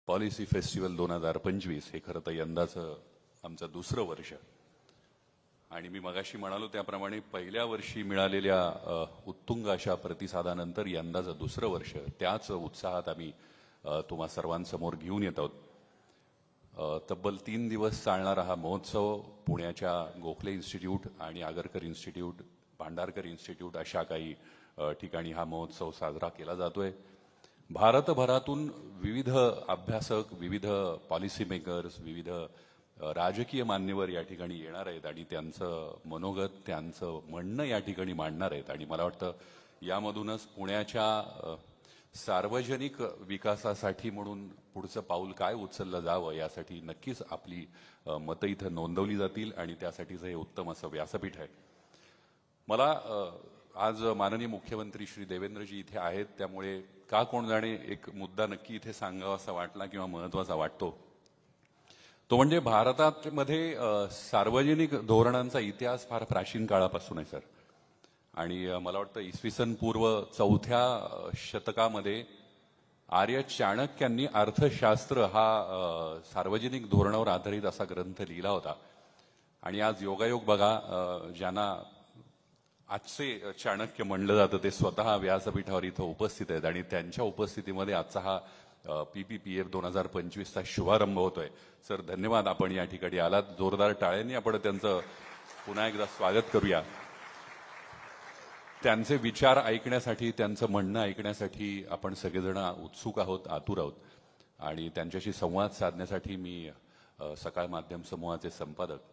Policy festival 2025 हे खरं तर यंदाचं आमचं दुसरं वर्ष आणि मी मगाशी म्हणालो त्याप्रमाणे पहिल्या वर्षी मिळालेल्या उत्तुंग अशा प्रतिसादानंतर यंदाचं दुसरं वर्ष त्याच उत्साहात आम्ही तुम्हा सर्वांसमोर घेऊन येत आहोत। तब्बल 3 दिवस चालणारा हा महोत्सव पुण्याच्या गोखले इन्स्टिट्यूट आणि आगरकर इन्स्टिट्यूट, भांडारकर इन्स्टिट्यूट अशा काही ठिकाणी हा महोत्सव साजरा केला जातोय। भारतभरातून विविध अभ्यासक, विविध पॉलिसी मेकर्स, विविध राजकीय मान्यवर या ठिकाणी येणार आहेत आणि त्यांचं मनोगत, त्यांचं म्हणणं या ठिकाणी मांडणार आहेत आणि मला वाटतं यामधूनच पुण्याच्या सार्वजनिक विकासासाठी म्हणून पुढचं पाऊल काय उचललं जावं यासाठी नक्कीच आपली मतं इथं नोंदवली जातील आणि त्यासाठीचं हे उत्तम असं व्यासपीठ आहे। मला आज माननीय मुख्यमंत्री श्री देवेंद्रजी इथे आहेत, त्यामुळे का कोण जाणे एक मुद्दा नक्की इथे सांगावासा वाटला किंवा महत्त्वाचा वाटतो तो म्हणजे भारतामध्ये सार्वजनिक धोरणांचा इतिहास फार प्राचीन काळापासून आहे सर। आणि मला वाटतं इसवी सन पूर्व 4थ्या शतकामध्ये आर्य चाणक्यांनी अर्थशास्त्र हा सार्वजनिक धोरणावर आधारित असा ग्रंथ लिहिला होता आणि आज योगायोग बघा, ज्यांना आजचे चाणक्य म्हणलं जातं ते स्वतः व्यासपीठावर इथं उपस्थित आहेत आणि त्यांच्या उपस्थितीमध्ये आजचा हा PPPF 2025चा शुभारंभ होतोय। सर धन्यवाद, आपण या ठिकाणी आलात। जोरदार टाळ्यांनी आपण त्यांचं पुन्हा एकदा स्वागत करूया। त्यांचे विचार ऐकण्यासाठी, त्यांचं म्हणणं ऐकण्यासाठी आपण सगळेजण उत्सुक आहोत, आतुर आहोत आणि त्यांच्याशी संवाद साधण्यासाठी मी सकाळ माध्यम समूहाचे संपादक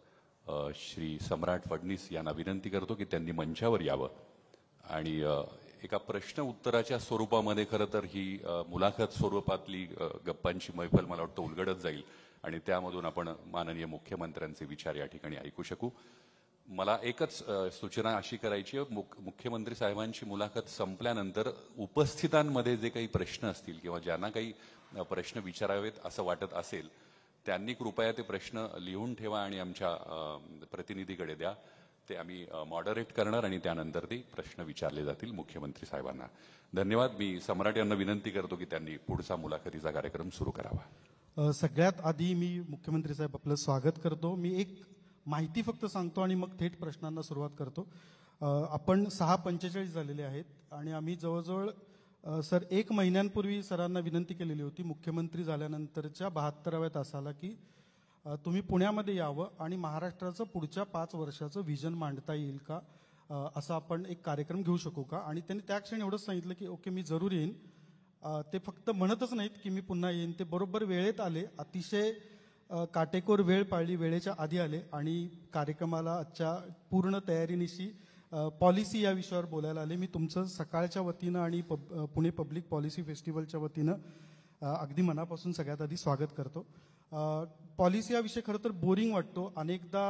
श्री सम्राट फडणीस यांना विनंती करतो की त्यांनी मंचावर यावं आणि एका प्रश्न उत्तराच्या स्वरूपामध्ये खरं तर ही मुलाखत स्वरूपातली गप्पांची मैफल मला वाटतं उलगडत जाईल आणि त्यामधून आपण माननीय मुख्यमंत्र्यांचे विचार या ठिकाणी ऐकू शकू। मला एकच सूचना अशी करायची आहे, मुख्यमंत्री साहेबांची मुलाखत संपल्यानंतर उपस्थितांमध्ये जे काही प्रश्न असतील किंवा ज्यांना काही प्रश्न विचारावेत असं वाटत असेल त्यांनी कृपया ते प्रश्न लिहून ठेवा आणि आमच्या प्रतिनिधीकडे द्या। ते आम्ही मॉडरेट करणार आणि त्यानंतर ते प्रश्न विचारले जातील मुख्यमंत्री साहेबांना। धन्यवाद। मी सम्राट यांना विनंती करतो की त्यांनी पुढचा मुलाखतीचा कार्यक्रम सुरू करावा। सगळ्यात आधी मी मुख्यमंत्री साहेब आपलं स्वागत करतो। मी एक माहिती फक्त सांगतो आणि मग थेट प्रश्नांना सुरुवात करतो। आपण 6:45 झालेले आहेत आणि आम्ही जवळजवळ सर 1 महिन्यांपूर्वी सरांना विनंती केलेली होती मुख्यमंत्री झाल्यानंतरच्या 72व्या तासाला की तुम्ही पुण्यामध्ये यावं आणि महाराष्ट्राचं पुढच्या 5 वर्षाचं विजन मांडता येईल का, असा आपण एक कार्यक्रम घेऊ शकू का। आणि त्यांनी त्या क्षणी एवढंच सांगितलं की ओके मी जरूर येईन। ते फक्त म्हणतच नाहीत की मी पुन्हा येईन, ते बरोबर वेळेत आले, अतिशय काटेकोर वेळ पाळली, वेळेच्या आधी आले आणि कार्यक्रमाला आजच्या पूर्ण तयारीनिशी पॉलिसी या विषयावर बोलायला आले। मी तुमचं सकाळच्या वतीनं आणि पुणे पब्लिक पॉलिसी फेस्टिवलच्या वतीनं अगदी मनापासून सगळ्यात आधी स्वागत करतो। पॉलिसी हा विषय खरं तर बोरिंग वाटतो। अनेकदा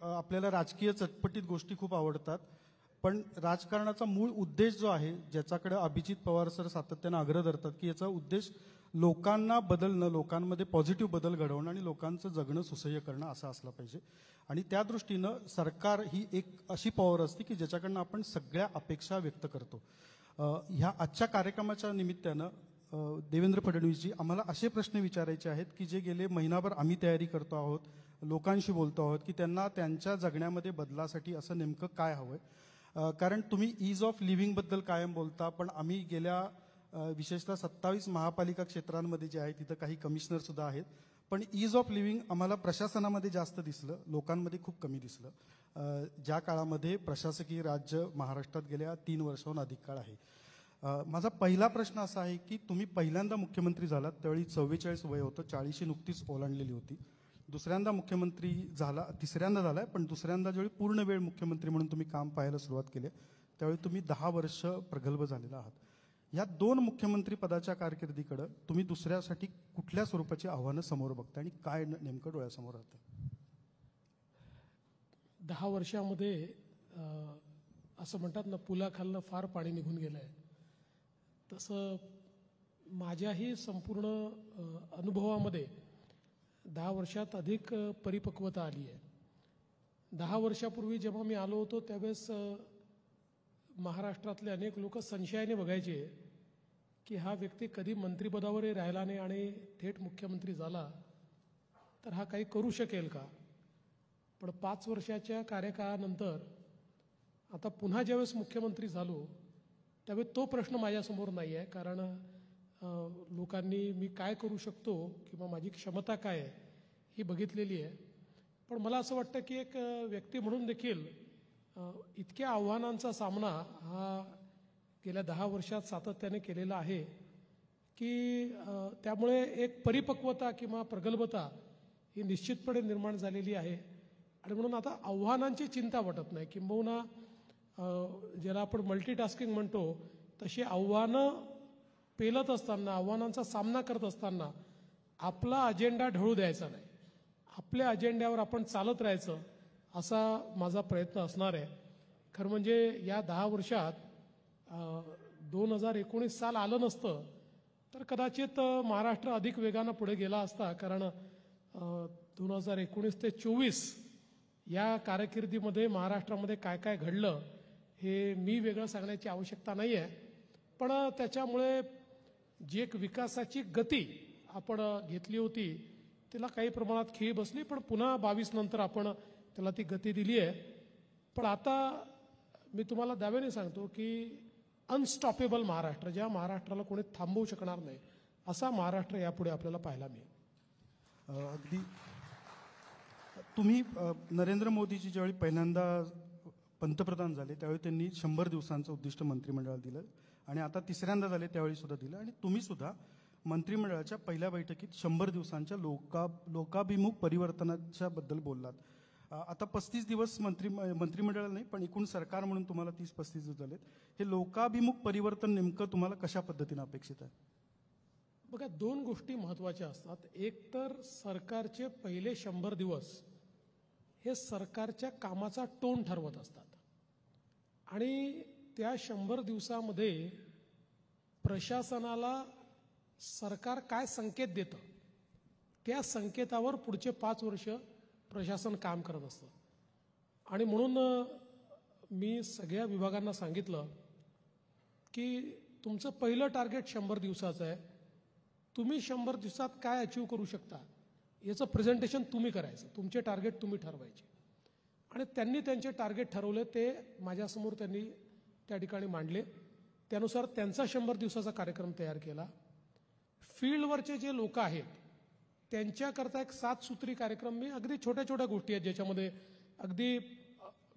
आपल्याला राजकीय चटपटीत गोष्टी खूप आवडतात, पण राजकारणाचा मूळ उद्देश जो आहे, ज्याच्याकडे अभिजित पवार सर सातत्यानं आग्रह धरतात की याचा उद्देश लोकांना बदलणं, लोकांमध्ये पॉझिटिव्ह बदल घडवणं आणि लोकांचं जगणं सुसह्य करणं असं असलं पाहिजे। आणि त्या दृष्टीनं सरकार ही एक अशी पॉवर असते की ज्याच्याकडनं आपण सगळ्या अपेक्षा व्यक्त करतो। ह्या आजच्या कार्यक्रमाच्या निमित्तानं देवेंद्र फडणवीसजी आम्हाला असे प्रश्न विचारायचे आहेत की जे गेले महिनाभर आम्ही तयारी करतो आहोत, लोकांशी बोलतो आहोत की त्यांना त्यांच्या जगण्यामध्ये बदलासाठी असं नेमकं काय हवंय। कारण तुम्ही ईज ऑफ लिव्हिंग बद्दल कायम बोलता, पण आम्ही गेल्या विशेषतः 27 महापालिका क्षेत्रांमध्ये जे आहे तिथं काही कमिशनर सुद्धा आहेत, पण ईज ऑफ लिव्हिंग आम्हाला प्रशासनामध्ये जास्त दिसलं, लोकांमध्ये खूप कमी दिसलं। ज्या काळामध्ये प्रशासकीय राज्य महाराष्ट्रात गेल्या 3 वर्षाहून अधिक काळ आहे। माझा पहिला प्रश्न असा आहे की तुम्ही पहिल्यांदा मुख्यमंत्री झालात त्यावेळी 44 वय होतं, 40शी नुकतीच ओलांडलेली होती। दुसऱ्यांदा मुख्यमंत्री झाला, तिसऱ्यांदा झालाय, पण दुसऱ्यांदा ज्यावेळी पूर्ण वेळ मुख्यमंत्री म्हणून तुम्ही काम पाहायला सुरुवात केली त्यावेळी तुम्ही 10 वर्ष प्रगल्भ झालेला आहात। या 2 मुख्यमंत्री पदाच्या कारकिर्दीकडे तुम्ही दुसऱ्यासाठी कुठल्या स्वरूपाची आव्हानं समोर बघता आणि काय नेमकं डोळ्यासमोर राहतं? 10 वर्षामध्ये असं म्हणतात ना, पुलाखालनं फार पाणी निघून गेलंय, तसं माझ्याही संपूर्ण अनुभवामध्ये 10 वर्षात अधिक परिपक्वता आली आहे। 10 वर्षापूर्वी जेव्हा मी आलो होतो त्यावेळेस महाराष्ट्रातले अनेक लोक संशयाने बघायचे की हा व्यक्ती कधी मंत्रिपदावरही राहिला नाही आणि थेट मुख्यमंत्री झाला तर हा काही करू शकेल का. पण 5 वर्षाच्या कार्यकाळानंतर आता पुन्हा ज्यावेळेस मुख्यमंत्री झालो त्यावेळी तो प्रश्न माझ्यासमोर नाही आहे, कारण लोकांनी मी काय करू शकतो किंवा माझी क्षमता काय आहे ही बघितलेली आहे. पण मला असं वाटतं की एक व्यक्ती म्हणून देखील इतक्या आव्हानांचा सामना हा गेल्या 10 वर्षात सातत्याने केलेला आहे की त्यामुळे एक परिपक्वता किंवा प्रगल्भता ही निश्चितपणे निर्माण झालेली आहे. आणि म्हणून आता आव्हानांची चिंता वाटत नाही, किंबहुना ज्याला आपण मल्टीटास्किंग म्हणतो तशी आव्हानं पेलत असताना, आव्हानांचा सामना करत असताना आपला अजेंडा ढळू द्यायचा नाही, आपल्या अजेंड्यावर आपण चालत राहायचं असा माझा प्रयत्न असणार आहे. खरं म्हणजे या 10 वर्षात 2019 साल आलं नसतं तर कदाचित महाराष्ट्र अधिक वेगानं पुढे गेला असता, कारण 2019 ते 24 या कारकिर्दीमध्ये महाराष्ट्रामध्ये काय काय घडलं हे मी वेगळं सांगण्याची आवश्यकता नाही आहे. पण त्याच्यामुळे जी एक विकासाची गती आपण घेतली होती तिला काही प्रमाणात खीळ बसली, पण पुन्हा 22 नंतर आपण त्याला ती गती दिली आहे. पण आता मी तुम्हाला दाव्याने सांगतो की अनस्टॉपेबल महाराष्ट्र, ज्या महाराष्ट्राला कोणी थांबवू शकणार नाही असा महाराष्ट्र यापुढे आपल्याला पाहायला मिळेल. अगदी तुम्ही नरेंद्र मोदीजी ज्यावेळी पहिल्यांदा पंतप्रधान झाले त्यावेळी त्यांनी 100 दिवसांचं उद्दिष्ट मंत्रिमंडळाला दिलं आणि आता तिसऱ्यांदा झाले त्यावेळी सुद्धा दिलं आणि तुम्ही सुद्धा मंत्रिमंडळाच्या पहिल्या बैठकीत 100 दिवसांच्या लोकाभिमुख परिवर्तनाच्या बद्दल बोललात. आता 35 दिवस मंत्रिमंडळ नाही पण एकूण सरकार म्हणून तुम्हाला 30-35 दिवस झालेत. हे लोकाभिमुख परिवर्तन नेमकं तुम्हाला कशा पद्धतीने अपेक्षित आहे? बघा, 2 गोष्टी महत्त्वाच्या असतात. एक तर सरकारचे पहिले 100 दिवस हे सरकारच्या कामाचा टोन ठरवत असतात आणि त्या 100 दिवसामध्ये प्रशासनाला सरकार काय संकेत देतं त्या संकेतावर पुढचे 5 वर्ष प्रशासन काम करत असतं. आणि म्हणून मी सगळ्या विभागांना सांगितलं की तुमचं पहिलं टार्गेट 100 दिवसाचं आहे, तुम्ही 100 दिवसात काय अचीव करू शकता याचं प्रेझेंटेशन तुम्ही करायचं, तुमचे टार्गेट तुम्ही ठरवायचे. आणि त्यांनी त्यांचे टार्गेट ठरवले, ते माझ्यासमोर त्यांनी त्या ठिकाणी मांडले. त्यानुसार त्यांचा 100 दिवसाचा कार्यक्रम तयार केला. फील्डवरचे जे लोक आहेत त्यांच्याकरता एक 7 सूत्री कार्यक्रम, मी अगदी छोट्या छोट्या गोष्टी आहेत ज्याच्यामध्ये अगदी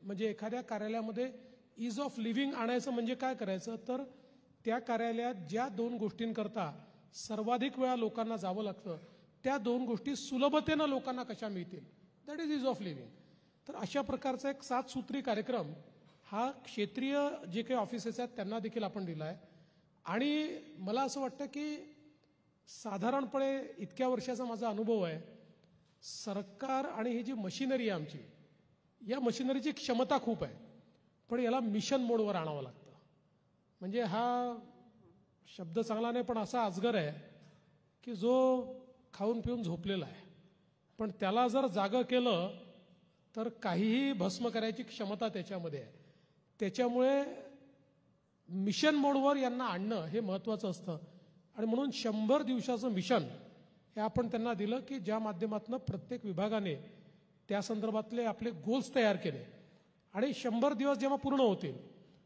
म्हणजे एखाद्या कार्यालयामध्ये इज ऑफ लिव्हिंग आणायचं म्हणजे काय करायचं, तर त्या कार्यालयात ज्या 2 गोष्टींकरता सर्वाधिक वेळा लोकांना जावं लागतं त्या 2 गोष्टी सुलभतेनं लोकांना कशा मिळतील, दॅट इज ऑफ लिव्हिंग. तर अशा प्रकारचा एक 7 सूत्री कार्यक्रम हा क्षेत्रीय जे काही ऑफिसेस आहेत त्यांना देखील आपण दिला आहे. आणि मला असं वाटतं की साधारणपणे इतक्या वर्षाचा माझा अनुभव आहे, सरकार आणि ही जी मशिनरी आहे आमची, या मशिनरीची क्षमता खूप आहे पण याला मिशन मोडवर आणावं लागतं. म्हणजे हा शब्द चांगला नाही पण असा अजगर आहे की जो खाऊन पिऊन झोपलेला आहे, पण त्याला जर जागं केलं तर काहीही भस्म करायची क्षमता त्याच्यामध्ये आहे. त्याच्यामुळे मिशन मोडवर यांना आणणं हे महत्त्वाचं असतं. आणि म्हणून 100 दिवसाचं मिशन हे आपण त्यांना दिलं की ज्या माध्यमातून प्रत्येक विभागाने त्या संदर्भातले आपले गोल्स तयार केले आणि 100 दिवस जेव्हा पूर्ण होतील,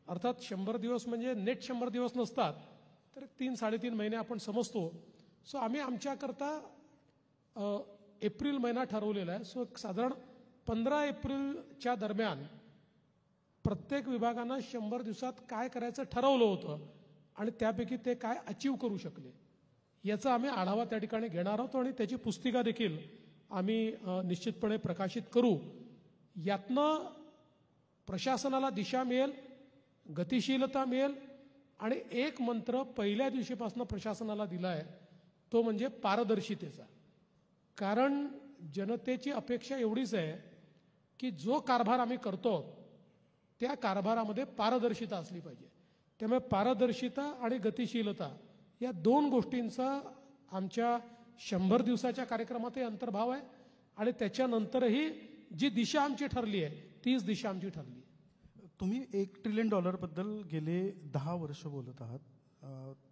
अर्थात 100 दिवस म्हणजे नेट 100 दिवस नसतात तर 3-3.5 महिने आपण समजतो. सो आम्ही आमच्याकरता एप्रिल महिना ठरवलेला आहे. सो साधारण 15 एप्रिलच्या दरम्यान प्रत्येक विभागानं 100 दिवसात काय करायचं ठरवलं होतं आणि त्यापैकी ते काय अचीव करू शकले याचा आम्ही आढावा त्या ठिकाणी घेणार आहोत आणि त्याची पुस्तिका देखील आम्ही निश्चितपणे प्रकाशित करू. यातनं प्रशासनाला दिशा मिळेल, गतिशीलता मिळेल आणि एक मंत्र पहिल्या दिवशीपासून प्रशासनाला दिला आहे तो म्हणजे पारदर्शितेचा. कारण जनतेची अपेक्षा एवढीच आहे की जो कारभार आम्ही करतो त्या कारभारामध्ये पारदर्शिता असली पाहिजे. त्यामुळे पारदर्शिता आणि गतिशीलता या 2 गोष्टींचा आमच्या 100 दिवसाच्या कार्यक्रमातही अंतर्भाव आहे आणि त्याच्यानंतरही जी दिशा आमची ठरली आहे तीच दिशा आमची ठरली. तुम्ही $1 ट्रिलियन बद्दल गेले 10 वर्ष बोलत आहात.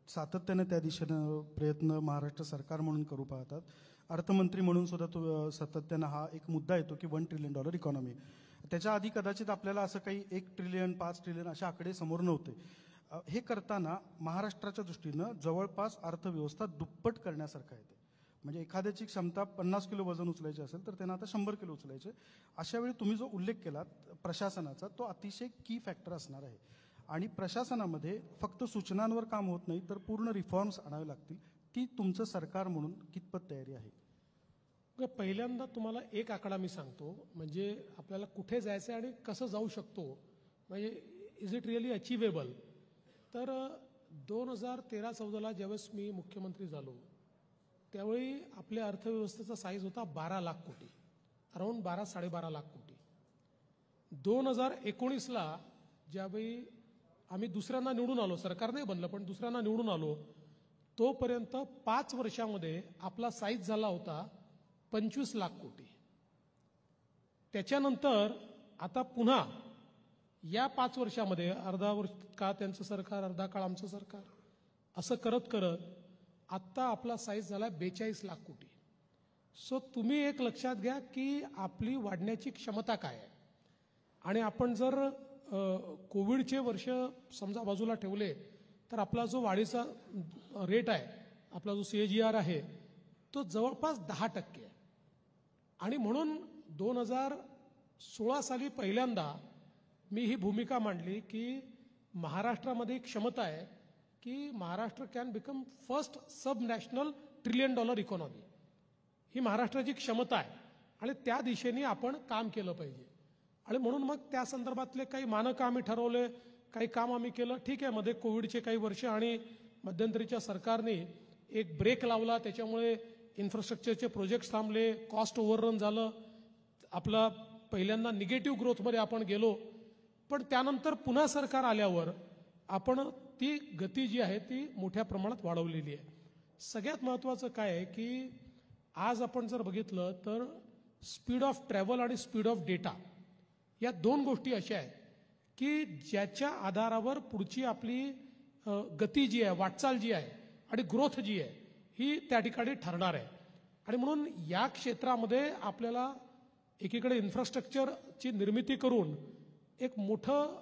सातत्याने त्या दिशेनं प्रयत्न महाराष्ट्र सरकार म्हणून करू पाहतात. अर्थमंत्री म्हणून सुद्धा तो सातत्यानं हा एक मुद्दा येतो की $1 ट्रिलियन इकॉनॉमी. त्याच्या आधी कदाचित आपल्याला असं काही 1 ट्रिलियन 5 ट्रिलियन अशा आकडे समोर नव्हते. हे करताना महाराष्ट्राच्या दृष्टीनं जवळपास अर्थव्यवस्था दुप्पट करण्यासारखं आहे. म्हणजे एखाद्याची क्षमता 50 किलो वजन उचलायची असेल तर त्यांना आता 100 किलो उचलायचे. अशा वेळी तुम्ही जो उल्लेख केलात प्रशासनाचा, तो अतिशय की फॅक्टर असणार आहे. आणि प्रशासनामध्ये फक्त सूचनांवर काम होत नाही तर पूर्ण रिफॉर्म्स आणावे लागतील. ती तुमचं सरकार म्हणून कितपत तयारी आहे? पहिल्यांदा तुम्हाला एक आकडा मी सांगतो, म्हणजे आपल्याला कुठे जायचं आहे आणि कसं जाऊ शकतो, म्हणजे इज इट रिअली अचिवेबल. तर 2013-14ला ज्यावेळेस मी मुख्यमंत्री झालो त्यावेळी आपल्या अर्थव्यवस्थेचा साईज होता 12 लाख कोटी, अराऊंड 12-12.5 लाख कोटी. 2019ला ज्यावेळी आम्ही दुसऱ्यांदा निवडून आलो, सरकार नाही बनलं पण दुसऱ्यांदा निवडून आलो, तोपर्यंत 5 वर्षामध्ये आपला साईज झाला होता 25 लाख कोटी. त्याच्यानंतर आता पुन्हा या 5 वर्षामध्ये अर्धा वर्ष काळ त्यांचं सरकार, अर्धा काळ आमचं सरकार, असं करत करत आत्ता आपला साईज झाला 42 लाख कोटी. सो तुम्ही एक लक्षात घ्या की आपली वाढण्याची क्षमता काय आहे. आणि आपण जर कोविडचे वर्ष समजा बाजूला ठेवले तर आपला जो वाढीचा रेट आहे, आपला जो CAGR आहे, तो जवळपास 10% आहे. आणि म्हणून 2016 साली पहिल्यांदा मी ही भूमिका मांडली की महाराष्ट्रामध्ये एक क्षमता आहे की Maharashtra can become first sub national $1 trillion economy. ही महाराष्ट्राची क्षमता आहे आणि त्या दिशेने आपण काम केलं पाहिजे. आणि म्हणून मग त्या संदर्भातले काही मानकं आम्ही ठरवले, काही काम आम्ही केलं. ठीक आहे, मध्ये कोविडचे काही वर्ष आणि मध्यंतरीच्या सरकारने एक ब्रेक लावला, त्याच्यामुळे इन्फ्रास्ट्रक्चरचे प्रोजेक्ट्स थांबले, कॉस्ट ओव्हररन झालं, आपला पहिल्यांदा निगेटिव्ह ग्रोथमध्ये आपण गेलो. पण त्यानंतर पुन्हा सरकार आल्यावर आपण ती गती जी आहे ती मोठ्या प्रमाणात वाढवलेली आहे. सगळ्यात महत्त्वाचं काय आहे की आज आपण जर बघितलं तर स्पीड ऑफ ट्रॅव्हल आणि स्पीड ऑफ डेटा या 2 गोष्टी अशा आहेत की ज्याच्या आधारावर पुढची आपली गती जी आहे, वाटचाल जी आहे आणि ग्रोथ जी आहे ही त्या ठिकाणी ठरणार आहे. आणि म्हणून या क्षेत्रामध्ये आपल्याला एकीकडे इन्फ्रास्ट्रक्चरची निर्मिती करून एक मोठं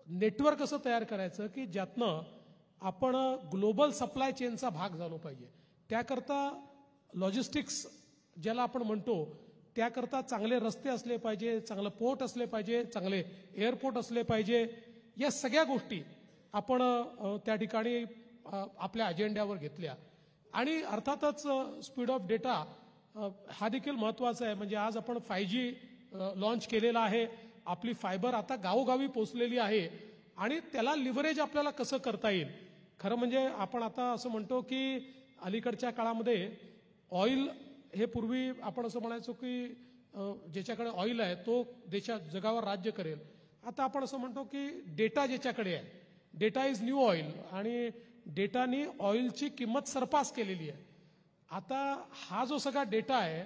नेटवर्क असं तयार करायचं की ज्यातनं आपण ग्लोबल सप्लाय चेनचा भाग झालो पाहिजे. त्याकरता लॉजिस्टिक्स ज्याला आपण म्हणतो त्याकरता चांगले रस्ते असले पाहिजे, चांगलं पोर्ट असले पाहिजे, चांगले एअरपोर्ट असले पाहिजे. या सगळ्या गोष्टी आपण त्या ठिकाणी आपल्या अजेंड्यावर घेतल्या. आणि अर्थातच स्पीड ऑफ डेटा हा देखील महत्त्वाचा आहे. म्हणजे आज आपण 5G लॉन्च केलेला आहे, आपली फायबर आता गावोगावी पोचलेली आहे आणि त्याला लिव्हरेज आपल्याला कसं करता येईल. खरं म्हणजे आपण आता असं म्हणतो की अलीकडच्या काळामध्ये ऑइल हे पूर्वी आपण असं म्हणायचो की ज्याच्याकडे ऑइल आहे तो जगावर राज्य करेल. आता आपण असं म्हणतो की डेटा ज्याच्याकडे आहे, डेटा इज न्यू ऑइल, आणि डेटानी ऑइलची किंमत सरपास केलेली आहे. आता हा जो सगळा डेटा आहे,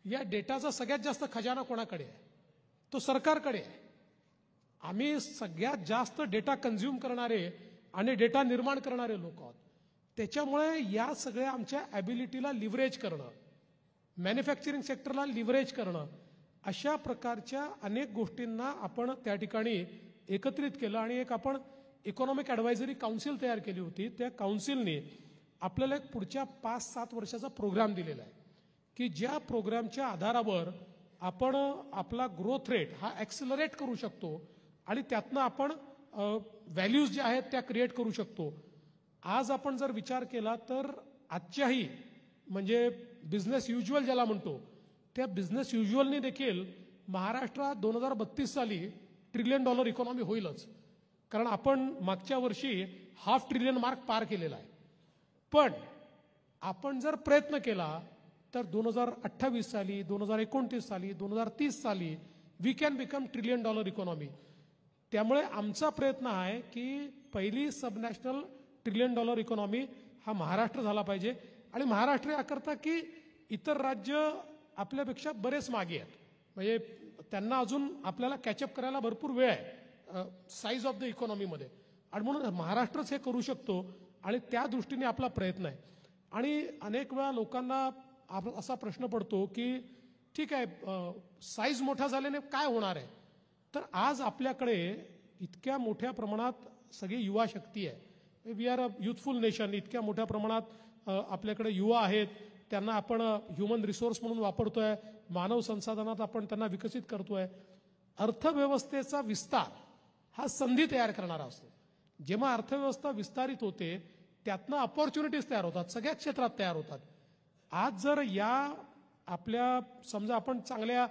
या डेटाचा सगळ्यात जास्त खजाना कोणाकडे आहे? तो सरकारकडे आहे. आम्ही सगळ्यात जास्त डेटा कन्झ्युम करणारे आणि डेटा निर्माण करणारे लोक आहोत. त्याच्यामुळे या सगळ्या आमच्या ॲबिलिटीला लिव्हरेज करणं, मॅन्युफॅक्चरिंग सेक्टरला लिव्हरेज करणं, अशा प्रकारच्या अनेक गोष्टींना आपण त्या ठिकाणी एकत्रित केलं आणि एक आपण इकॉनॉमिक ॲडवायझरी काउन्सिल तयार केली होती. त्या काउन्सिलने आपल्याला एक पुढच्या 5-7 वर्षाचा प्रोग्राम दिलेला आहे की ज्या प्रोग्रामच्या आधारावर आपण आपला ग्रोथ रेट हा ॲक्सिलरेट करू शकतो आणि त्यातनं आपण व्हॅल्यूज ज्या आहेत त्या क्रिएट करू शकतो. आज आपण जर विचार केला तर आजच्याही म्हणजे बिझनेस युज्युअल ज्याला म्हणतो त्या बिझनेस युज्युअलने देखील महाराष्ट्रात 2032 साली $1 ट्रिलियन इकॉनॉमी होईलच. कारण आपण मागच्या वर्षी ½ ट्रिलियन मार्क पार केलेला आहे. पण आपण जर प्रयत्न केला तर 2028 साली, 2029 साली, 2030 साली we can become $1 trillion economy. त्यामुळे आमचा प्रयत्न आहे की पहिली सब नॅशनल $1 ट्रिलियन इकॉनॉमी हा महाराष्ट्र झाला पाहिजे. आणि महाराष्ट्र याकरता की इतर राज्य आपल्यापेक्षा बरेच मागे आहेत, म्हणजे त्यांना अजून आपल्याला कॅचअप करायला भरपूर वेळ आहे साईज ऑफ द इकॉनॉमीमध्ये. आणि म्हणून महाराष्ट्रच हे करू शकतो आणि त्या दृष्टीने आपला प्रयत्न आहे. आणि अनेक वेळा लोकांना असा प्रश्न पडतो की ठीक आहे, साईज मोठा झाल्याने काय होणार आहे. तर आज आपल्याकडे इतक्या मोठ्या प्रमाणात सगळी युवा शक्ती आहे. We are a youthful nation. इतक्या मोठ्या प्रमाणात आपल्याकडे युवा आहेत, त्यांना आपण ह्युमन रिसोर्स म्हणून वापरतोय, मानव संसाधनात आपण त्यांना विकसित करतोय. अर्थव्यवस्थेचा विस्तार हा संधी तयार करणारा असतो. जेव्हा अर्थव्यवस्था विस्तारित होते त्यातनं अपॉर्च्युनिटीज तयार होतात, सगळ्या क्षेत्रात तयार होतात. आज जर या आपल्या समजा आपण चांगल्या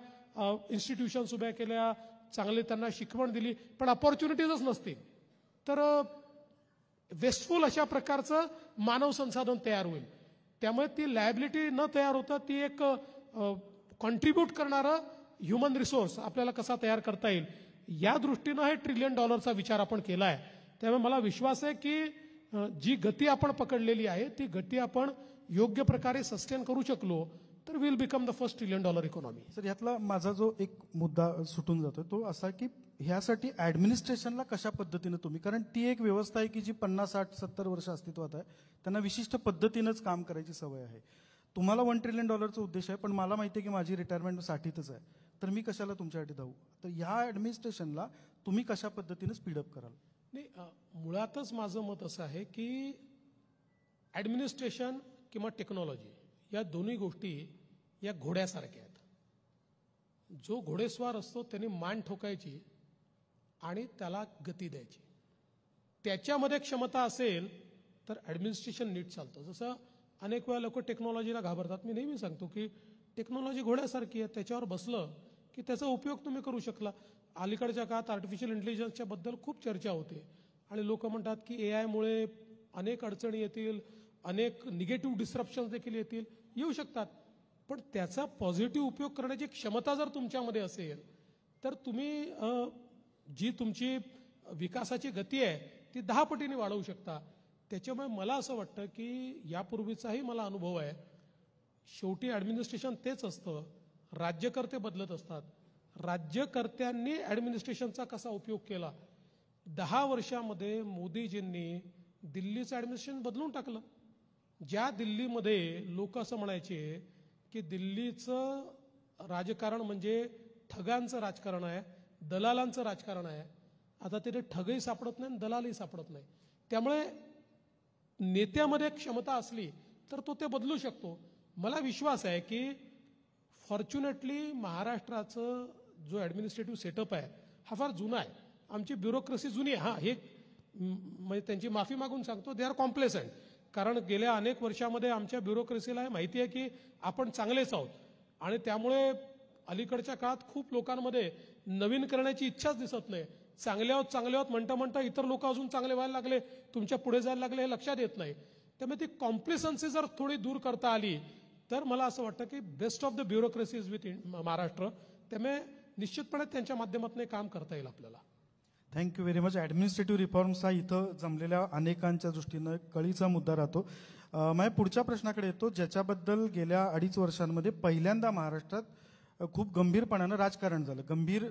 इन्स्टिट्यूशन्स उभ्या केल्या, चांगले त्यांना शिकवण दिली, पण अपॉर्च्युनिटीजच नसतील तर वेस्टफुल अशा प्रकारचं मानव संसाधन तयार होईल. त्यामुळे ती लायबिलिटी न तयार होता ती एक कॉन्ट्रीब्यूट करणारं ह्युमन रिसोर्स आपल्याला कसा तयार करता येईल या दृष्टीनं हे $1 ट्रिलियन विचार आपण केला आहे. त्यामुळे मला विश्वास आहे की जी गती आपण पकडलेली आहे ती गती आपण योग्य प्रकारे सस्टेन करू शकलो तर will become the first $1 trillion economy. Sir, यातला माझा जो एक मुद्दा सुटून जातोय तो असा की ह्यासाठी ऍडमिनिस्ट्रेशनला कशा पद्धतीनं तुम्ही, कारण ती एक व्यवस्था आहे की जी 50, 60, 70 वर्ष अस्तित्वात आहे, त्यांना विशिष्ट पद्धतीनंच काम करायची सवय आहे. तुम्हाला $1 ट्रिलियन उद्देश आहे, पण मला माहिती आहे की माझी रिटायरमेंट 60तच आहे, तर मी कशाला तुमच्यासाठी धावू. तर ह्या ऍडमिनिस्ट्रेशनला तुम्ही कशा पद्धतीनं स्पीडअप कराल. नाही, मुळातच माझं मत असं आहे की ऍडमिनिस्ट्रेशन किंवा टेक्नॉलॉजी या दोन्ही गोष्टी या घोड्यासारख्या आहेत. जो घोडेस्वार असतो त्याने मान ठोकायची आणि त्याला गती द्यायची. त्याच्यामध्ये क्षमता असेल तर ऍडमिनिस्ट्रेशन नीट चालतं. जसं अनेक वेळा लोक टेक्नॉलॉजीला घाबरतात. मी नेहमी सांगतो की टेक्नॉलॉजी घोड्यासारखी आहे, त्याच्यावर बसलं की त्याचा उपयोग तुम्ही करू शकला. अलीकडच्या काळात आर्टिफिशियल इंटेलिजन्सच्या बद्दल खूप चर्चा होते आणि लोक म्हणतात की AI मुळे अनेक अडचणी येतील, अनेक निगेटिव्ह डिस्ट्रप्शन देखील येऊ शकतात. पण त्याचा पॉझिटिव्ह उपयोग करण्याची क्षमता जर तुमच्यामध्ये असेल तर तुम्ही जी तुमची विकासाची गती आहे ती 10 पटीने वाढवू शकता. त्याच्यामुळे मला असं वाटतं की यापूर्वीचाही मला अनुभव आहे, शेवटी ऍडमिनिस्ट्रेशन तेच असतं, राज्यकर्ते बदलत असतात. राज्यकर्त्यांनी ऍडमिनिस्ट्रेशनचा कसा उपयोग केला. 10 वर्षामध्ये मोदीजींनी दिल्लीचं ऍडमिनिस्ट्रेशन बदलून टाकलं. ज्या दिल्लीमध्ये लोक असं म्हणायचे की दिल्लीचं राजकारण म्हणजे ठगांचं राजकारण आहे, दलालांचं राजकारण आहे, आता तिथे ठगही सापडत नाही, दलालही सापडत नाही. त्यामुळे नेत्यामध्ये क्षमता असली तर तो ते बदलू शकतो. मला विश्वास आहे की फॉर्च्युनेटली महाराष्ट्राचं जो ऍडमिनिस्ट्रेटिव्ह सेटअप आहे हा फार जुना आहे. आमची ब्युरोक्रेसी जुनी आहे. हे म्हणजे त्यांची माफी मागून सांगतो, दे आर कॉम्प्लेसंट. कारण गेल्या अनेक वर्षामध्ये आमच्या ब्युरोक्रेसीला माहिती आहे की आपण चांगलेच आहोत आणि त्यामुळे अलीकडच्या काळात खूप लोकांमध्ये नवीन करण्याची इच्छाच दिसत नाही. चांगले आहोत म्हणता म्हणता इतर लोक अजून चांगले व्हायला लागले, तुमच्या पुढे जायला लागले, हे लक्षात येत नाही. त्यामुळे ती कॉम्प्लेसन्सी जर थोडी दूर करता आली तर मला असं वाटतं की best of the bureaucracy is with Maharashtra. त्यामुळे निश्चितपणे त्यांच्या माध्यमातून काम करता येईल आपल्याला. Thank you very much. Administrative reforms हा इथं जमलेल्या अनेकांच्या दृष्टीनं कळीचा मुद्दा राहतो. माझ्या पुढच्या प्रश्नाकडे येतो, ज्याच्याबद्दल गेल्या 2.5 वर्षांमध्ये पहिल्यांदा महाराष्ट्रात खूप गंभीरपणानं राजकारण झालं. गंभीर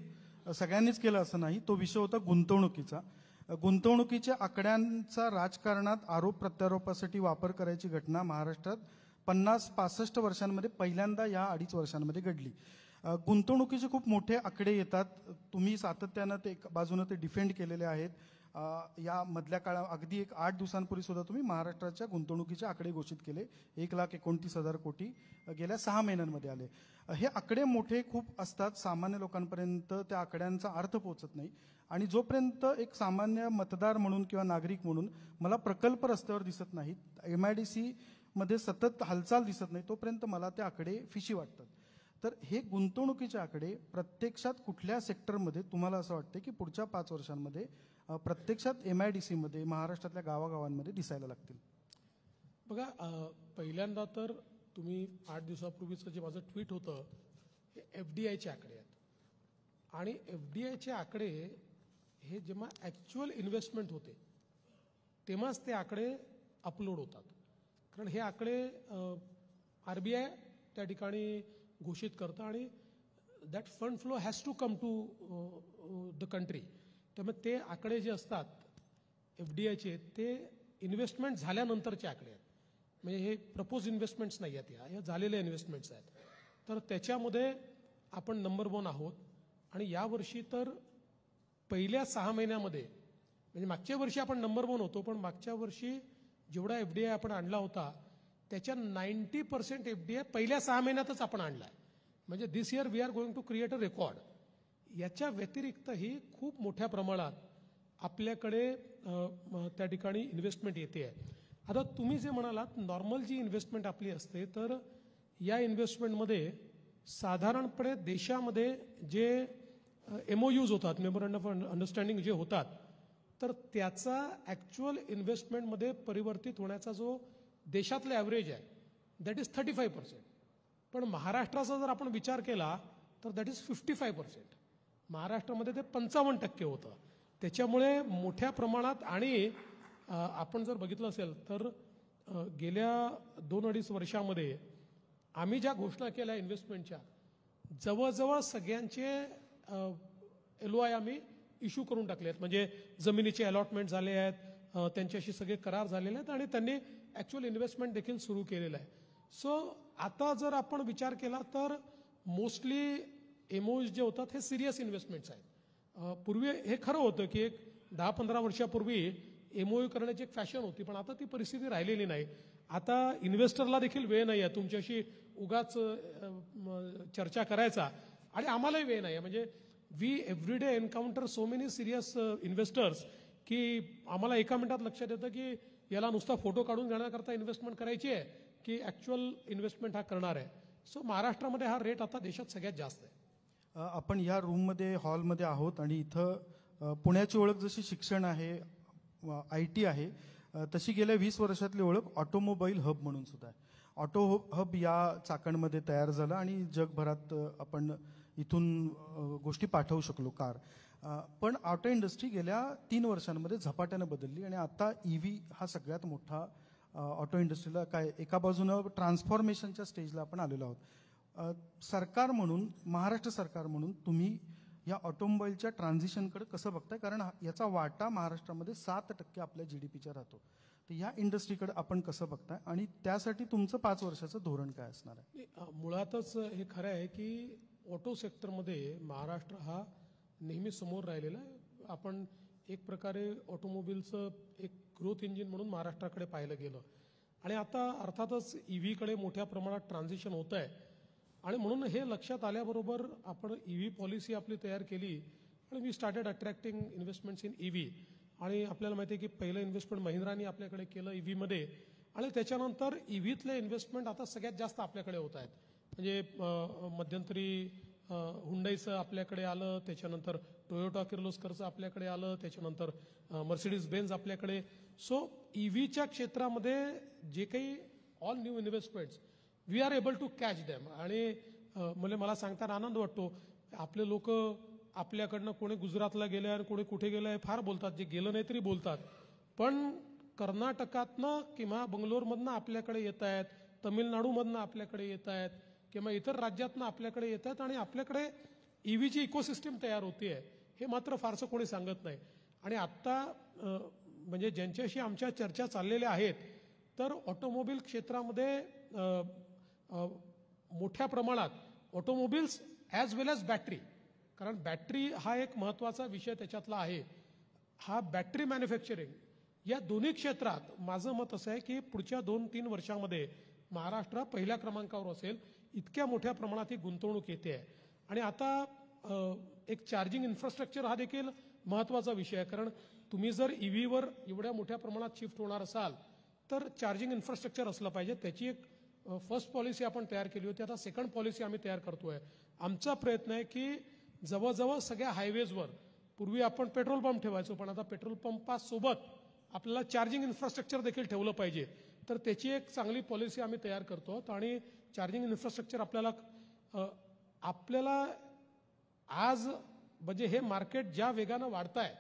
सगळ्यांनीच केलं असं नाही. तो विषय होता गुंतवणुकीचा. गुंतवणुकीच्या आकड्यांचा राजकारणात आरोप प्रत्यारोपासाठी वापर करायची घटना महाराष्ट्रात 50-65 वर्षांमध्ये पहिल्यांदा या 2.5 वर्षांमध्ये घडली. गुंतवणुकीचे खूप मोठे आकडे येतात. तुम्ही सातत्यानं ते एक बाजूनं ते डिफेंड केलेले आहेत. या मधल्या काळात अगदी एक 8 दिवसांपूर्वी सुद्धा तुम्ही महाराष्ट्राच्या गुंतवणुकीचे आकडे घोषित केले. 1,29,000 कोटी गेल्या 6 महिन्यांमध्ये आले. हे आकडे मोठे खूप असतात, सामान्य लोकांपर्यंत त्या आकड्यांचा अर्थ पोहोचत नाही. आणि जोपर्यंत एक सामान्य मतदार म्हणून किंवा नागरिक म्हणून मला प्रकल्प रस्त्यावर दिसत नाहीत, MIDC मध्ये सतत हालचाल दिसत नाही, तोपर्यंत मला ते आकडे फिशी वाटतात. तर हे गुंतवणुकीचे आकडे प्रत्यक्षात कुठल्या सेक्टरमध्ये तुम्हाला असं वाटतं की पुढच्या 5 वर्षांमध्ये प्रत्यक्षात MIDC मध्ये महाराष्ट्रातल्या गावागावांमध्ये दिसायला लागतील? बघा, पहिल्यांदा तर तुम्ही 8 दिवसापूर्वीचं जे माझं ट्विट होतं हे FDIचे आकडे आहेत. आणि FDIचे आकडे हे जेव्हा ॲक्च्युअल इन्व्हेस्टमेंट होते तेव्हाच ते आकडे अपलोड होतात. कारण हे आकडे RBI त्या ठिकाणी घोषित करतं आणि that fund flow has to come to the country. त्यामुळे ते आकडे जे असतात FDIचे ते इन्व्हेस्टमेंट झाल्यानंतरचे आकडे आहेत. म्हणजे हे प्रपोज इन्व्हेस्टमेंट्स नाही आहेत, या झालेल्या इन्व्हेस्टमेंट्स आहेत. तर त्याच्यामध्ये आपण नंबर 1 आहोत. आणि यावर्षी तर पहिल्या 6 महिन्यामध्ये, म्हणजे मागच्या वर्षी आपण नंबर 1 होतो, पण मागच्या वर्षी जेवढा FDI आपण आणला होता त्याच्या 90% FDI पहिल्या 6 महिन्यातच आपण आणला आहे. म्हणजे this year we are going to create a record. याच्या व्यतिरिक्तही खूप मोठ्या प्रमाणात आपल्याकडे त्या ठिकाणी इन्व्हेस्टमेंट येते आहे. आता तुम्ही जे म्हणालात नॉर्मल जी इन्व्हेस्टमेंट आपली असते, तर या इन्व्हेस्टमेंटमध्ये साधारणपणे देशामध्ये जे MOUs होतात, मेमोरंडम ऑफ अंडरस्टँडिंग जे होतात, तर त्याचा ॲक्च्युअल इन्व्हेस्टमेंटमध्ये परिवर्तित होण्याचा जो देशातला ॲव्हरेज आहे दॅट इज 35%. पण महाराष्ट्राचा जर आपण विचार केला तर दॅट इज 55%. महाराष्ट्रामध्ये ते 55% होतं. त्याच्यामुळे मोठ्या प्रमाणात आणि आपण जर बघितलं असेल तर गेल्या 2-2.5 वर्षामध्ये आम्ही ज्या घोषणा केल्या इन्व्हेस्टमेंटच्या, जवळजवळ सगळ्यांचे LOI आम्ही इश्यू करून टाकले आहेत. म्हणजे जमिनीचे अलॉटमेंट झाले आहेत, त्यांच्याशी सगळे करार झालेले आहेत आणि त्यांनी ॲक्च्युअल इन्व्हेस्टमेंट देखील सुरू केलेलं आहे. सो आता जर आपण विचार केला तर मोस्टली MOUs जे होतात हे सिरियस इन्व्हेस्टमेंट्स आहेत. पूर्वी हे खरं होतं की एक 10-15 वर्षापूर्वी MOU करण्याची एक फॅशन होती, पण आता ती परिस्थिती राहिलेली नाही. आता इन्व्हेस्टरला देखील वेळ नाही आहे तुमच्याशी उगाच चर्चा करायचा, आणि आम्हालाही वेळ नाही आहे. म्हणजे we everyday encounter so many serious investors की आम्हाला एका मिनिटात लक्षात येतं की याला नुसता फोटो काढून घेण्याकरता इन्व्हेस्टमेंट करायची आहे की ॲक्च्युअल इन्व्हेस्टमेंट हा करणार आहे. सो महाराष्ट्रामध्ये हा रेट आता देशात सगळ्यात जास्त आहे. आपण या रूममध्ये हॉलमध्ये आहोत आणि इथं पुण्याची ओळख जशी शिक्षण आहे, IT आहे, तशी गेल्या 20 वर्षातली ओळख ऑटोमोबाईल हब म्हणून सुद्धा आहे. ऑटो हब या चाकणमध्ये तयार झालं आणि जगभरात आपण इथून गोष्टी पाठवू शकलो, कार. पण ऑटो इंडस्ट्री गेल्या 3 वर्षांमध्ये झपाट्यानं बदलली आणि आता EV हा सगळ्यात मोठा ऑटो इंडस्ट्रीला एका बाजूनं ट्रान्सफॉर्मेशनच्या स्टेजला आपण आलेलो आहोत. सरकार म्हणून, महाराष्ट्र सरकार म्हणून तुम्ही या ऑटोमोबाईलच्या ट्रान्झिशनकडे कसं बघताय? कारण याचा वाटा महाराष्ट्रामध्ये 7% आपल्या GDPच्या राहतो. तर या इंडस्ट्रीकडे आपण कसं बघताय आणि त्यासाठी तुमचं 5 वर्षाचं धोरण काय असणार आहे? मुळातच हे खरं आहे की ऑटो सेक्टरमध्ये महाराष्ट्र हा नेहमी समोर राहिलेला आहे. आपण एक प्रकारे ऑटोमोबिलचं एक ग्रोथ इंजिन म्हणून महाराष्ट्राकडे पाहिलं गेलं, आणि आता अर्थातच EVकडे मोठ्या प्रमाणात ट्रान्झिशन होत आहे. आणि म्हणून हे लक्षात आल्याबरोबर आपण EV पॉलिसी आपली तयार केली आणि we started attracting investments in EV. आणि आपल्याला माहिती आहे की पहिलं इन्व्हेस्टमेंट महिंद्रानी आपल्याकडे केलं EVमध्ये, आणि त्याच्यानंतर EVतले इन्व्हेस्टमेंट आता सगळ्यात जास्त आपल्याकडे होत आहेत. म्हणजे मध्यंतरी हुंडाईचं आपल्याकडे आलं, त्याच्यानंतर टोयोटा किर्लोस्करचं आपल्याकडे आलं, त्याच्यानंतर मर्सिडीज बेन्झ आपल्याकडे. सो EVच्या क्षेत्रामध्ये जे काही all new investments we are able to catch them. आणि मला सांगताना आनंद वाटतो, आपले लोक आपल्याकडनं कोणी गुजरातला गेले आणि कोणी कुठे गेलं आहे फार बोलतात, जे गेलं नाही तरी बोलतात. पण कर्नाटकातनं किंवा बंगलोरमधनं आपल्याकडे येत आहेत, तमिळनाडूमधनं आपल्याकडे येत आहेत, किंवा इतर राज्यातनं आपल्याकडे येत आहेत, आणि आपल्याकडे EVची इकोसिस्टीम तयार होते आहे. हे मात्र फारसं कोणी सांगत नाही. आणि आत्ता म्हणजे ज्यांच्याशी आमच्या चर्चा चाललेल्या आहेत, तर ऑटोमोबाईल क्षेत्रामध्ये मोठ्या प्रमाणात ऑटोमोबिल्स ॲज वेल ॲज बॅटरी, कारण बॅटरी हा एक महत्त्वाचा विषय त्याच्यातला आहे. हा बॅटरी मॅन्युफॅक्चरिंग या दोन्ही क्षेत्रात माझं मत असं आहे की पुढच्या 2-3 वर्षामध्ये महाराष्ट्र पहिल्या क्रमांकावर असेल, इतक्या मोठ्या प्रमाणात ही गुंतवणूक येते आहे. आणि आता एक चार्जिंग इन्फ्रास्ट्रक्चर हा देखील महत्त्वाचा विषय आहे, कारण तुम्ही जर EVवर एवढ्या मोठ्या प्रमाणात शिफ्ट होणार असाल तर चार्जिंग इन्फ्रास्ट्रक्चर असलं पाहिजे. त्याची एक फर्स्ट पॉलिसी आपण तयार केली होती, आता सेकंड पॉलिसी आम्ही तयार करतोय. आमचा प्रयत्न आहे की जवळजवळ सगळ्या हायवेजवर, पूर्वी आपण पेट्रोल पंप ठेवायचो, पण आता पेट्रोल पंपासोबत आपल्याला चार्जिंग इन्फ्रास्ट्रक्चर देखील ठेवलं पाहिजे. तर त्याची एक चांगली पॉलिसी आम्ही तयार करतो. आणि चार्जिंग इन्फ्रास्ट्रक्चर आपल्याला आज म्हणजे हे मार्केट ज्या वेगानं वाढत आहे,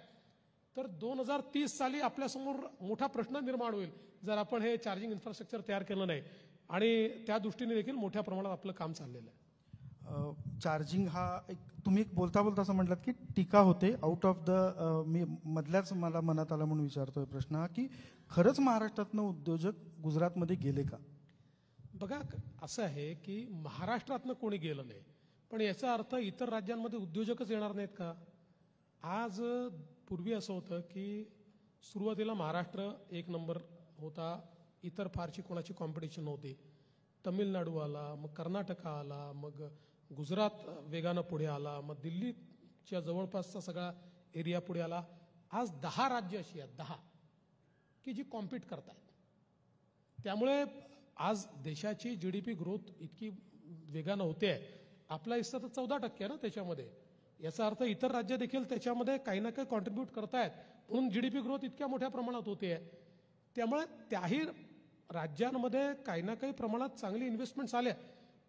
तर 2030 साली आपल्यासमोर मोठा प्रश्न निर्माण होईल जर आपण हे चार्जिंग इन्फ्रास्ट्रक्चर तयार केलं नाही. आणि त्या दृष्टीने देखील मोठ्या प्रमाणात आपलं काम चाललेलं आहे. चार्जिंग हा एक तुम्ही बोलता बोलता असं म्हटलात की टीका होते आउट ऑफ द मी मधल्याच मला मनात आला म्हणून विचारतोय प्रश्न हा की खरंच महाराष्ट्रातनं उद्योजक गुजरातमध्ये गेले का? बघा असं आहे की महाराष्ट्रातनं कोणी गेलं नाही, पण याचा अर्थ इतर राज्यांमध्ये उद्योजकच येणार नाहीत का? आज पूर्वी असं होतं की सुरुवातीला महाराष्ट्र एक नंबर होता, इतर फारशी कोणाची कॉम्पिटिशन नव्हती. तमिळनाडू आला, मग कर्नाटक आला, मग गुजरात वेगानं पुढे आला, मग दिल्लीच्या जवळपासचा सगळा एरिया पुढे आला. आज 10 राज्य अशी आहेत, 10 की जी कॉम्पीट करतायत. त्यामुळे आज देशाची GDP ग्रोथ इतकी वेगानं होते आहे. आपला हिस्सा तर 14% आहे ना त्याच्यामध्ये. याचा अर्थ इतर राज्य देखील त्याच्यामध्ये काही ना काही कॉन्ट्रीब्यूट करतायत, म्हणून GDP ग्रोथ इतक्या मोठ्या प्रमाणात होते आहे. त्यामुळे त्याही राज्यांमध्ये काही ना काही प्रमाणात चांगली इन्व्हेस्टमेंट्स आल्या,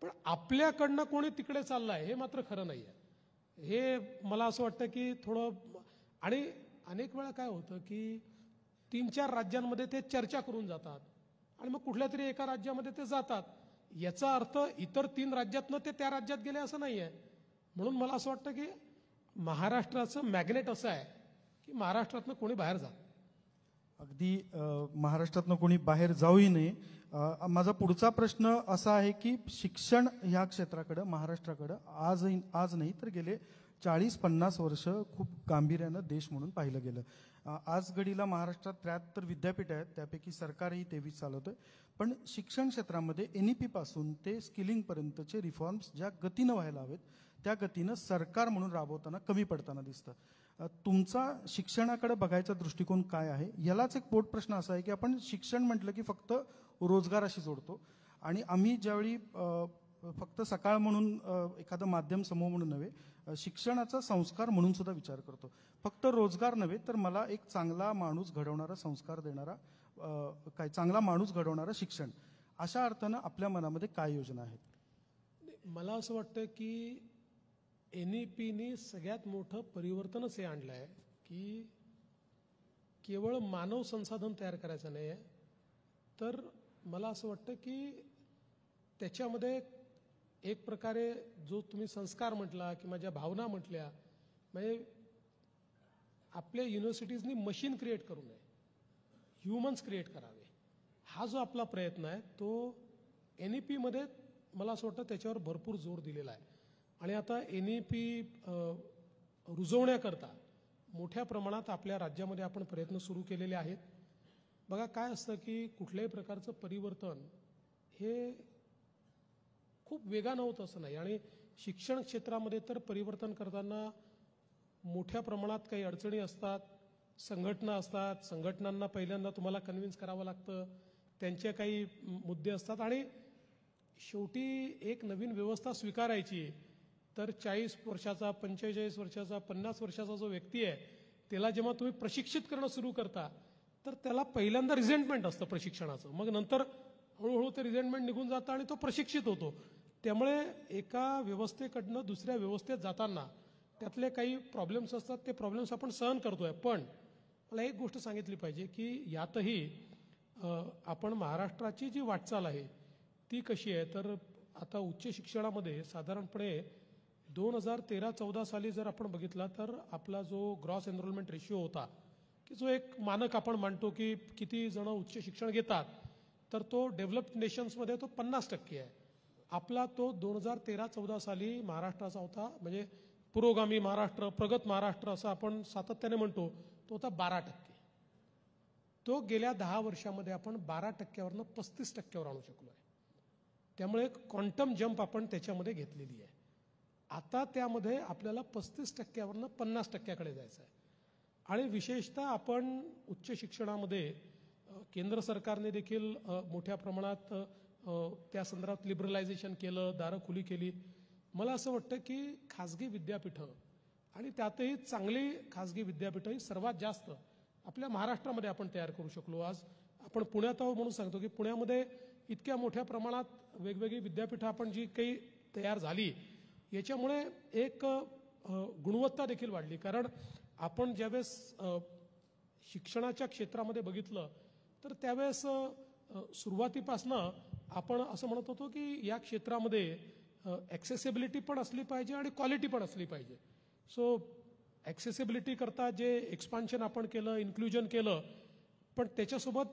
पण आपल्याकडनं कोणी तिकडे चाललंय हे मात्र खरं नाही आहे. हे मला असं वाटतं की थोडं, आणि अनेक वेळा काय होतं की 3-4 राज्यांमध्ये ते चर्चा करून जातात आणि मग कुठल्या तरी एका राज्यामध्ये ते जातात. याचा अर्थ इतर 3 राज्यातनं ते त्या राज्यात गेले असं नाही आहे. म्हणून मला असं वाटतं की महाराष्ट्राचं मॅग्नेट असं आहे की महाराष्ट्रातनं कोणी बाहेर जात. अगदी महाराष्ट्रातनं कोणी बाहेर जाऊही नये. माझा पुढचा प्रश्न असा आहे की शिक्षण ह्या क्षेत्राकडं महाराष्ट्राकडं आज नाही तर गेले 40-50 वर्ष खूप गांभीर्यानं देश म्हणून पाहिलं गेलं. आज घडीला महाराष्ट्रात 73 विद्यापीठ आहेत, त्यापैकी सरकारही 23 चालवतोय. पण शिक्षण क्षेत्रामध्ये NEP पासून ते स्किलिंगपर्यंतचे रिफॉर्म्स ज्या गतीनं व्हायला हवेत त्या गतीनं सरकार म्हणून राबवताना कमी पडताना दिसतं. तुमचा शिक्षणाकडे बघायचा दृष्टिकोन काय आहे? यालाच एक पोट प्रश्न असा आहे की आपण शिक्षण म्हटलं की फक्त रोजगाराशी जोडतो आणि आम्ही ज्यावेळी फक्त सकाळ म्हणून एखादं माध्यम समूह म्हणून नव्हे, शिक्षणाचा संस्कार म्हणून सुद्धा विचार करतो. फक्त रोजगार नव्हे तर मला एक चांगला माणूस घडवणारा, संस्कार देणारा, चांगला माणूस घडवणारं शिक्षण, अशा अर्थानं आपल्या मनामध्ये काय योजना आहेत? मला असं वाटतं की NEPनी सगळ्यात मोठं परिवर्तनच हे आणलं आहे की केवळ मानव संसाधन तयार करायचं नाही आहे, तर मला असं वाटतं की त्याच्यामध्ये एक प्रकारे जो तुम्ही संस्कार म्हटला किंवा ज्या भावना म्हटल्या, म्हणजे आपल्या युनिव्हर्सिटीजनी मशीन क्रिएट करू नये, ह्युमन्स क्रिएट करावे. हा जो आपला प्रयत्न आहे तो NEPमध्ये मला असं वाटतं त्याच्यावर भरपूर जोर दिलेला आहे. आणि आता NEP रुजवण्याकरता मोठ्या प्रमाणात आपल्या राज्यामध्ये आपण प्रयत्न सुरू केलेले आहेत. बघा काय असतं की कुठल्याही प्रकारचं परिवर्तन हे खूप वेगानं होत असं नाही, आणि शिक्षण क्षेत्रामध्ये तर परिवर्तन करताना मोठ्या प्रमाणात काही अडचणी असतात, संघटना असतात, संघटनांना पहिल्यांदा तुम्हाला कन्व्हिन्स करावं लागतं, त्यांचे काही मुद्दे असतात, आणि शेवटी एक नवीन व्यवस्था स्वीकारायची तर 40 वर्षाचा, 45 वर्षाचा, 50 वर्षाचा जो व्यक्ती आहे त्याला जेव्हा तुम्ही प्रशिक्षित करणं सुरू करता तर त्याला पहिल्यांदा रिझेंटमेंट असतं प्रशिक्षणाचं, मग नंतर हळूहळू ते रिझेंटमेंट निघून जातं आणि तो प्रशिक्षित होतो. त्यामुळे एका व्यवस्थेकडनं दुसऱ्या व्यवस्थेत जाताना त्यातले काही प्रॉब्लेम्स असतात, ते प्रॉब्लेम्स आपण सहन करतोय. पण मला एक गोष्ट सांगितली पाहिजे की यातही आपण महाराष्ट्राची जी वाटचाल आहे ती कशी आहे, तर आता उच्च शिक्षणामध्ये साधारणपणे 2013-14 साली जर आपण बघितला तर आपला जो ग्रॉस एनरोलमेंट रेशिओ होता, की जो एक मानक आपण मानतो की किती जण उच्च शिक्षण घेतात, तर तो डेव्हलप्ड नेशन्समध्ये तो 50% आहे. आपला तो 2013-14 साली महाराष्ट्राचा होता, म्हणजे पुरोगामी महाराष्ट्र, प्रगत महाराष्ट्र असं आपण सातत्याने म्हणतो, तो होता 12%. तो गेल्या 10 वर्षामध्ये आपण 12%वरनं 35%वर आणू शकलो आहे. त्यामुळे एक क्वांटम जंप आपण त्याच्यामध्ये घेतलेली आहे. आता त्यामध्ये आपल्याला 35%वरनं 50%कडे जायचं आहे. आणि विशेषतः आपण उच्च शिक्षणामध्ये केंद्र सरकारने देखील मोठ्या प्रमाणात त्या संदर्भात लिबरलायझेशन केलं, दारं खुली केली. मला असं वाटतं की खाजगी विद्यापीठं, आणि त्यातही चांगली खाजगी विद्यापीठं सर्वात जास्त आपल्या महाराष्ट्रामध्ये आपण तयार करू शकलो. आज आपण पुण्यात आहोत म्हणून सांगतो की पुण्यामध्ये इतक्या मोठ्या प्रमाणात वेगवेगळी विद्यापीठं आपण जी काही तयार झाली, याच्यामुळे एक गुणवत्ता देखील वाढली. कारण आपण ज्यावेळेस शिक्षणाच्या क्षेत्रामध्ये बघितलं तर त्यावेळेस सुरुवातीपासनं आपण असं म्हणत होतो की या क्षेत्रामध्ये ॲक्सेसिबिलिटी पण असली पाहिजे आणि क्वालिटी पण असली पाहिजे. सो ॲक्सेसिबिलिटी करता जे एक्सपान्शन आपण केलं, इन्क्ल्युजन केलं, पण त्याच्यासोबत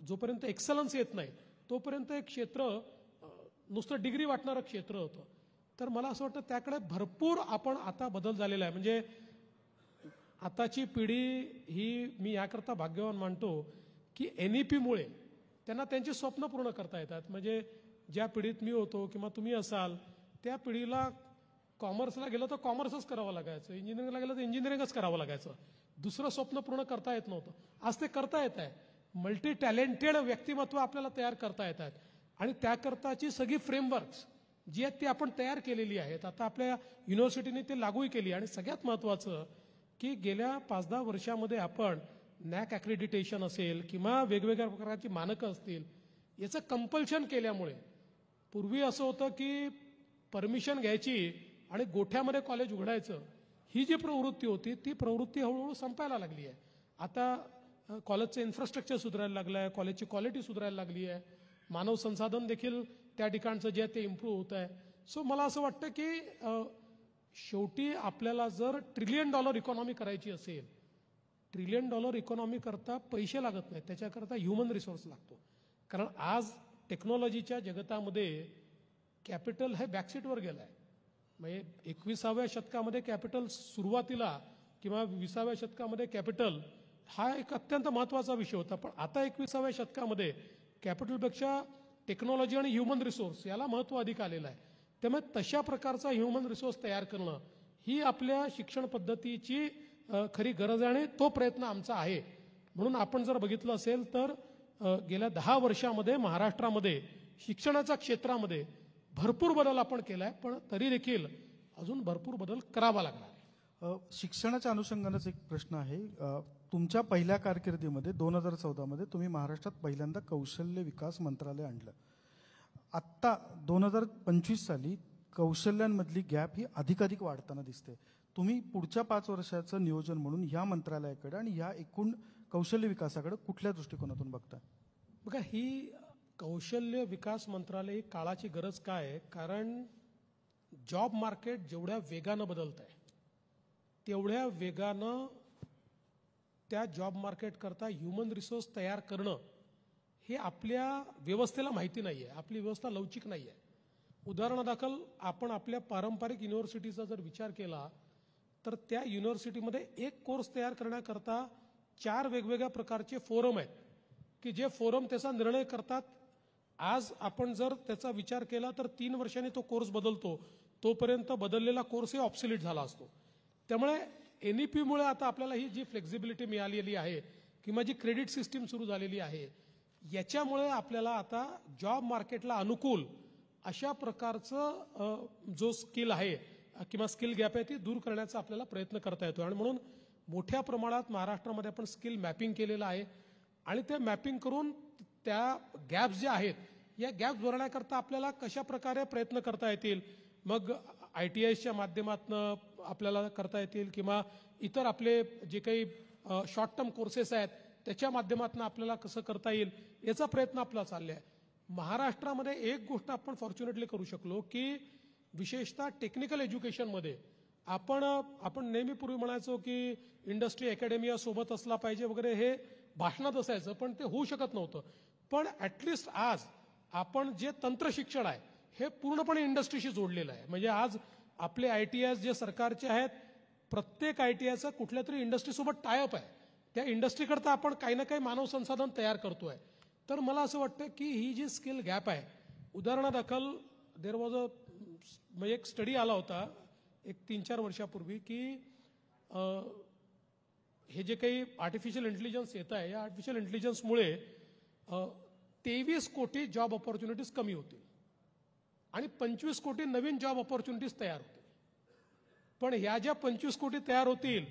जोपर्यंत एक्सलन्स येत नाही तोपर्यंत एक क्षेत्र नुसतं डिग्री वाटणारं क्षेत्र होतं. तर मला असं वाटतं त्याकडे भरपूर आपण आता बदल झालेला आहे. म्हणजे आताची पिढी ही मी याकरता भाग्यवान मानतो की NEPमुळे त्यांना त्यांची स्वप्न पूर्ण करता येतात. म्हणजे ज्या पिढीत मी होतो किंवा तुम्ही असाल त्या पिढीला कॉमर्सला गेलं तर कॉमर्सच करावं लागायचं, इंजिनिअरिंगला गेलं तर इंजिनिअरिंगच करावं लागायचं, दुसरं स्वप्न पूर्ण करता येत नव्हतं. आज ते करता येत आहे. मल्टी टॅलेंटेड व्यक्तिमत्व आपल्याला तयार करता येतात आणि त्याकरताची सगळी फ्रेमवर्क्स जी आहेत ती आपण तयार केलेली आहेत. आता आपल्या युनिव्हर्सिटीने ते लागूही केली. आणि सगळ्यात महत्त्वाचं की गेल्या 5-10 वर्षामध्ये आपण NAAC ॲक्रेडिटेशन असेल किंवा वेगवेगळ्या प्रकारची मानकं असतील याचं कंपल्शन केल्यामुळे, पूर्वी असं होतं की परमिशन घ्यायची आणि गोठ्यामध्ये कॉलेज उघडायचं, ही जी प्रवृत्ती होती ती प्रवृत्ती हळूहळू संपायला लागली आहे. आता कॉलेजचं इन्फ्रास्ट्रक्चर सुधारायला लागलं आहे, कॉलेजची क्वालिटी सुधारायला लागली आहे, मानव संसाधन देखील त्या ठिकाणचं जे आहे ते इम्प्रूव्ह होत आहे. सो मला असं वाटतं की शेवटी आपल्याला जर $1 ट्रिलियन इकॉनॉमी करायची असेल, $1 ट्रिलियन इकॉनॉमी करता पैसे लागत नाहीत, त्याच्याकरता ह्युमन रिसोर्स लागतो. कारण आज टेक्नॉलॉजीच्या जगतामध्ये कॅपिटल हे बॅकसीटवर गेलं आहे. म्हणजे 21व्या शतकामध्ये कॅपिटल सुरुवातीला किंवा 20व्या शतकामध्ये कॅपिटल हा एक अत्यंत महत्त्वाचा विषय होता. पण आता 21व्या शतकामध्ये कॅपिटलपेक्षा टेक्नॉलॉजी आणि ह्युमन रिसोर्स याला महत्त्व अधिक आलेलं आहे. त्यामुळे तशा प्रकारचा ह्युमन रिसोर्स तयार करणं ही आपल्या शिक्षण पद्धतीची खरी गरज आहे आणि तो प्रयत्न आमचा आहे. म्हणून आपण जर बघितलं असेल तर गेल्या 10 वर्षामध्ये महाराष्ट्रामध्ये शिक्षणाच्या क्षेत्रामध्ये भरपूर बदल आपण केलाय, पण तरी देखील अजून भरपूर बदल करावा लागणार. शिक्षणाच्या अनुषंगानेच एक प्रश्न आहे. तुमच्या पहिल्या कारकिर्दीमध्ये 2014मध्ये तुम्ही महाराष्ट्रात पहिल्यांदा कौशल्य विकास मंत्रालय आणलं. आत्ता 2025 साली कौशल्यांमधली गॅप ही अधिकाधिक वाढताना दिसते. तुम्ही पुढच्या 5 वर्षाचं नियोजन म्हणून ह्या मंत्रालयाकडे आणि ह्या एकूण कौशल्य विकासाकडे कुठल्या दृष्टिकोनातून बघताय? बघा, ही कौशल्य विकास मंत्रालय ही काळाची गरज काय आहे? कारण जॉब मार्केट जेवढ्या वेगानं बदलत आहे तेवढ्या वेगानं त्या जॉब मार्केट करता ह्युमन रिसोर्स तयार करणं हे आपल्या व्यवस्थेला माहिती नाही आहे. आपली व्यवस्था लवचिक नाही आहे. उदाहरणादाखल आपण आपल्या पारंपरिक युनिव्हर्सिटीचा जर विचार केला तर त्या युनिव्हर्सिटीमध्ये एक कोर्स तयार करण्याकरता 4 वेगवेगळ्या प्रकारचे फोरम आहेत की जे फोरम त्याचा निर्णय करतात. आज आपण जर त्याचा विचार केला तर 3 वर्षांनी तो कोर्स बदलतो, तोपर्यंत बदललेला कोर्स हे ऑब्सोलीट झाला असतो. त्यामुळे NEPमुळे आता आपल्याला ही जी फ्लेक्झिबिलिटी मिळालेली आहे किंवा जी क्रेडिट सिस्टीम सुरू झालेली आहे याच्यामुळे आपल्याला आता जॉब मार्केटला अनुकूल अशा प्रकारचं जो स्किल आहे किंवा स्किल गॅप आहे ती दूर करण्याचा आपल्याला प्रयत्न करता येतो. आणि म्हणून मोठ्या प्रमाणात महाराष्ट्रामध्ये आपण स्किल मॅपिंग केलेलं आहे आणि ते मॅपिंग करून त्या गॅप्स ज्या आहेत या गॅप्स भरण्याकरता आपल्याला कशा प्रकारे प्रयत्न करता येतील, मग ITIच्या माध्यमातून आपल्याला करता येतील किंवा इतर आपले जे काही शॉर्ट टर्म कोर्सेस आहेत त्याच्या माध्यमातून आपल्याला कसं करता येईल याचा प्रयत्न आपला चालला आहे. महाराष्ट्रामध्ये एक गोष्ट आपण फॉर्च्युनेटली करू शकलो की विशेषतः टेक्निकल एज्युकेशनमध्ये आपण नेहमी पूर्वी म्हणायचो की इंडस्ट्री अकॅडमिया सोबत असला पाहिजे वगैरे, हे भाषणात असायचं पण ते होऊ शकत नव्हतं. पण ॲटलिस्ट आज आपण जे तंत्रशिक्षण आहे हे पूर्णपणे इंडस्ट्रीशी जोडलेलं आहे. म्हणजे आज आपले ITIs जे सरकारचे आहेत प्रत्येक ITIचं कुठल्या तरी इंडस्ट्रीसोबत टायअप आहे. त्या इंडस्ट्रीकरता आपण काही ना काही मानव संसाधन तयार करतोय. तर मला असं वाटतं की ही जी स्किल गॅप आहे, उदाहरणादाखल देर वॉज म्हणजे एक स्टडी आला होता एक 3-4 वर्षापूर्वी की हे जे काही आर्टिफिशियल इंटेलिजन्स येत आहे या आर्टिफिशियल इंटेलिजन्समुळे 23 कोटी जॉब ऑपॉर्च्युनिटीज कमी होतील आणि 25 कोटी नवीन जॉब ऑपॉर्च्युनिटीज तयार होतील. पण ह्या ज्या 25 कोटी तयार होतील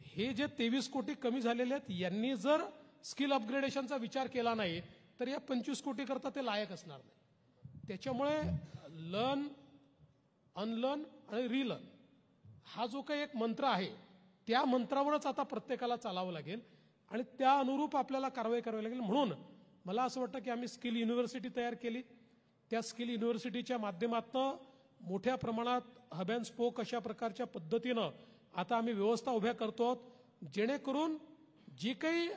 हे जे 23 कोटी कमी झालेले आहेत यांनी जर स्किल अपग्रेडेशनचा विचार केला नाही तर या 25 कोटी करता ते लायक असणार नाही. त्याच्यामुळे लर्न, अनलर्न आणि रिलर्न हा जो काही एक मंत्र आहे त्या मंत्रावरच आता प्रत्येकाला चालावं लागेल आणि त्या अनुरूप आपल्याला कारवाई करावी लागेल. म्हणून मला असं वाटतं की आम्ही स्किल युनिव्हर्सिटी तयार केली. त्या स्किल युनिव्हर्सिटीच्या माध्यमातून मोठ्या प्रमाणात हब अँड स्पोक अशा प्रकारच्या पद्धतीनं आता आम्ही व्यवस्था उभ्या करतो, जेणेकरून जी काही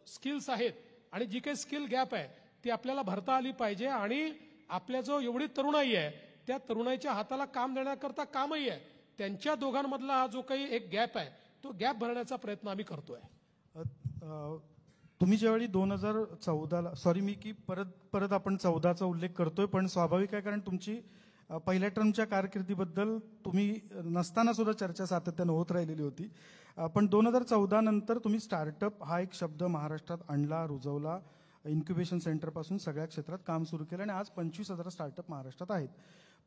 स्किल्स आहेत आणि जी काही स्किल गॅप आहे ती आपल्याला भरता आली पाहिजे. आणि आपल्या जो एवढी तरुणाई आहे त्या तरुणाईच्या हाताला काम देण्याकरता कामही आहे, त्यांच्या दोघांमधला हा जो काही एक गॅप आहे तो गॅप भरण्याचा प्रयत्न आम्ही करतोय. तुम्ही ज्यावेळी 2014ला सॉरी मी की परत आपण 14चा उल्लेख करतोय, पण स्वाभाविक आहे कारण तुमची पहिल्या टर्मच्या कारकिर्दीबद्दल तुम्ही नसताना सुद्धा चर्चा सातत्यानं होत राहिलेली होती. पण 2014 नंतर तुम्ही स्टार्टअप हा एक शब्द महाराष्ट्रात आणला, रुजवला, इन्क्युबेशन सेंटरपासून सगळ्या क्षेत्रात काम सुरू केलं आणि आज 25,000 स्टार्टअप महाराष्ट्रात आहेत.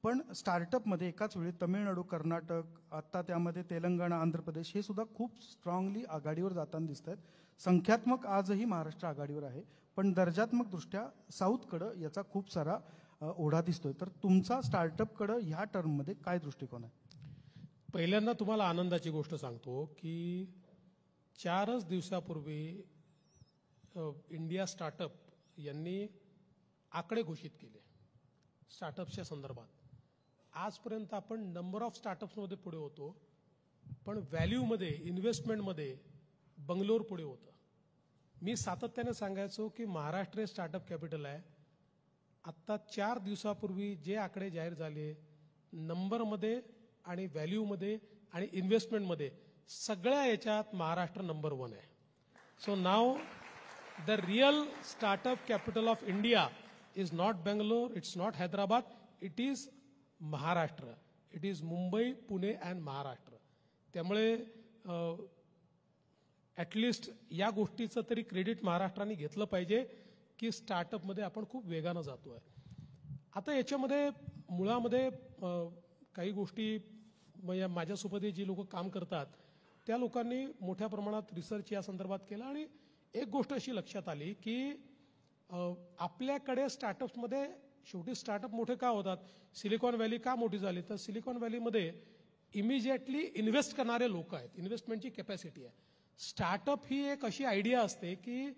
पण स्टार्टअपमध्ये एकाच वेळी तमिळनाडू, कर्नाटक, आता त्यामध्ये तेलंगणा, आंध्र प्रदेश हे सुद्धा खूप स्ट्रॉंगली आघाडीवर जाताना दिसत आहेत. संख्यात्मक आजही महाराष्ट्र आघाडीवर आहे, पण दर्जात्मक दृष्ट्या साऊथकडं याचा खूप सारा ओढा दिसतोय. तर तुमचा स्टार्टअपकडं ह्या टर्ममध्ये काय दृष्टिकोन आहे? पहिल्यांदा तुम्हाला आनंदाची गोष्ट सांगतो की 4च दिवसापूर्वी इंडिया स्टार्टअप यांनी आकडे घोषित केले स्टार्टअप्सच्या संदर्भात. आजपर्यंत आपण नंबर ऑफ स्टार्टअप्समध्ये पुढे होतो, पण व्हॅल्यूमध्ये, इन्व्हेस्टमेंटमध्ये बंगलोर पुढे होतं. मी सातत्याने सांगायचो की महाराष्ट्र हे स्टार्टअप कॅपिटल आहे. आत्ता 4 दिवसापूर्वी जे आकडे जाहीर झाले, नंबरमध्ये आणि व्हॅल्यूमध्ये आणि इन्व्हेस्टमेंटमध्ये सगळ्या याच्यात महाराष्ट्र नंबर 1 आहे. So now the real startup capital of India is not Bangalore, it's not Hyderabad, it is Maharashtra. It is Mumbai, Pune and Maharashtra. त्यामुळे ॲटलिस्ट या गोष्टीचं तरी क्रेडिट महाराष्ट्राने घेतलं पाहिजे की स्टार्टअपमध्ये आपण खूप वेगानं जातोय. आता याच्यामध्ये मुळामध्ये काही गोष्टी म्हणजे माझ्यासोबत जी लोक काम करतात त्या लोकांनी मोठ्या प्रमाणात रिसर्च या संदर्भात केला आणि एक गोष्ट अशी लक्षात आली की आपल्याकडे स्टार्टअप्समध्ये शेवटी स्टार्टअप मोठे का होतात, सिलिकॉन व्हॅली का मोठी झाली, तर सिलिकॉन व्हॅलीमध्ये इमिजिएटली इन्व्हेस्ट करणारे लोक आहेत, इन्व्हेस्टमेंटची कॅपॅसिटी आहे. स्टार्टअप ही एक अशी आयडिया असते की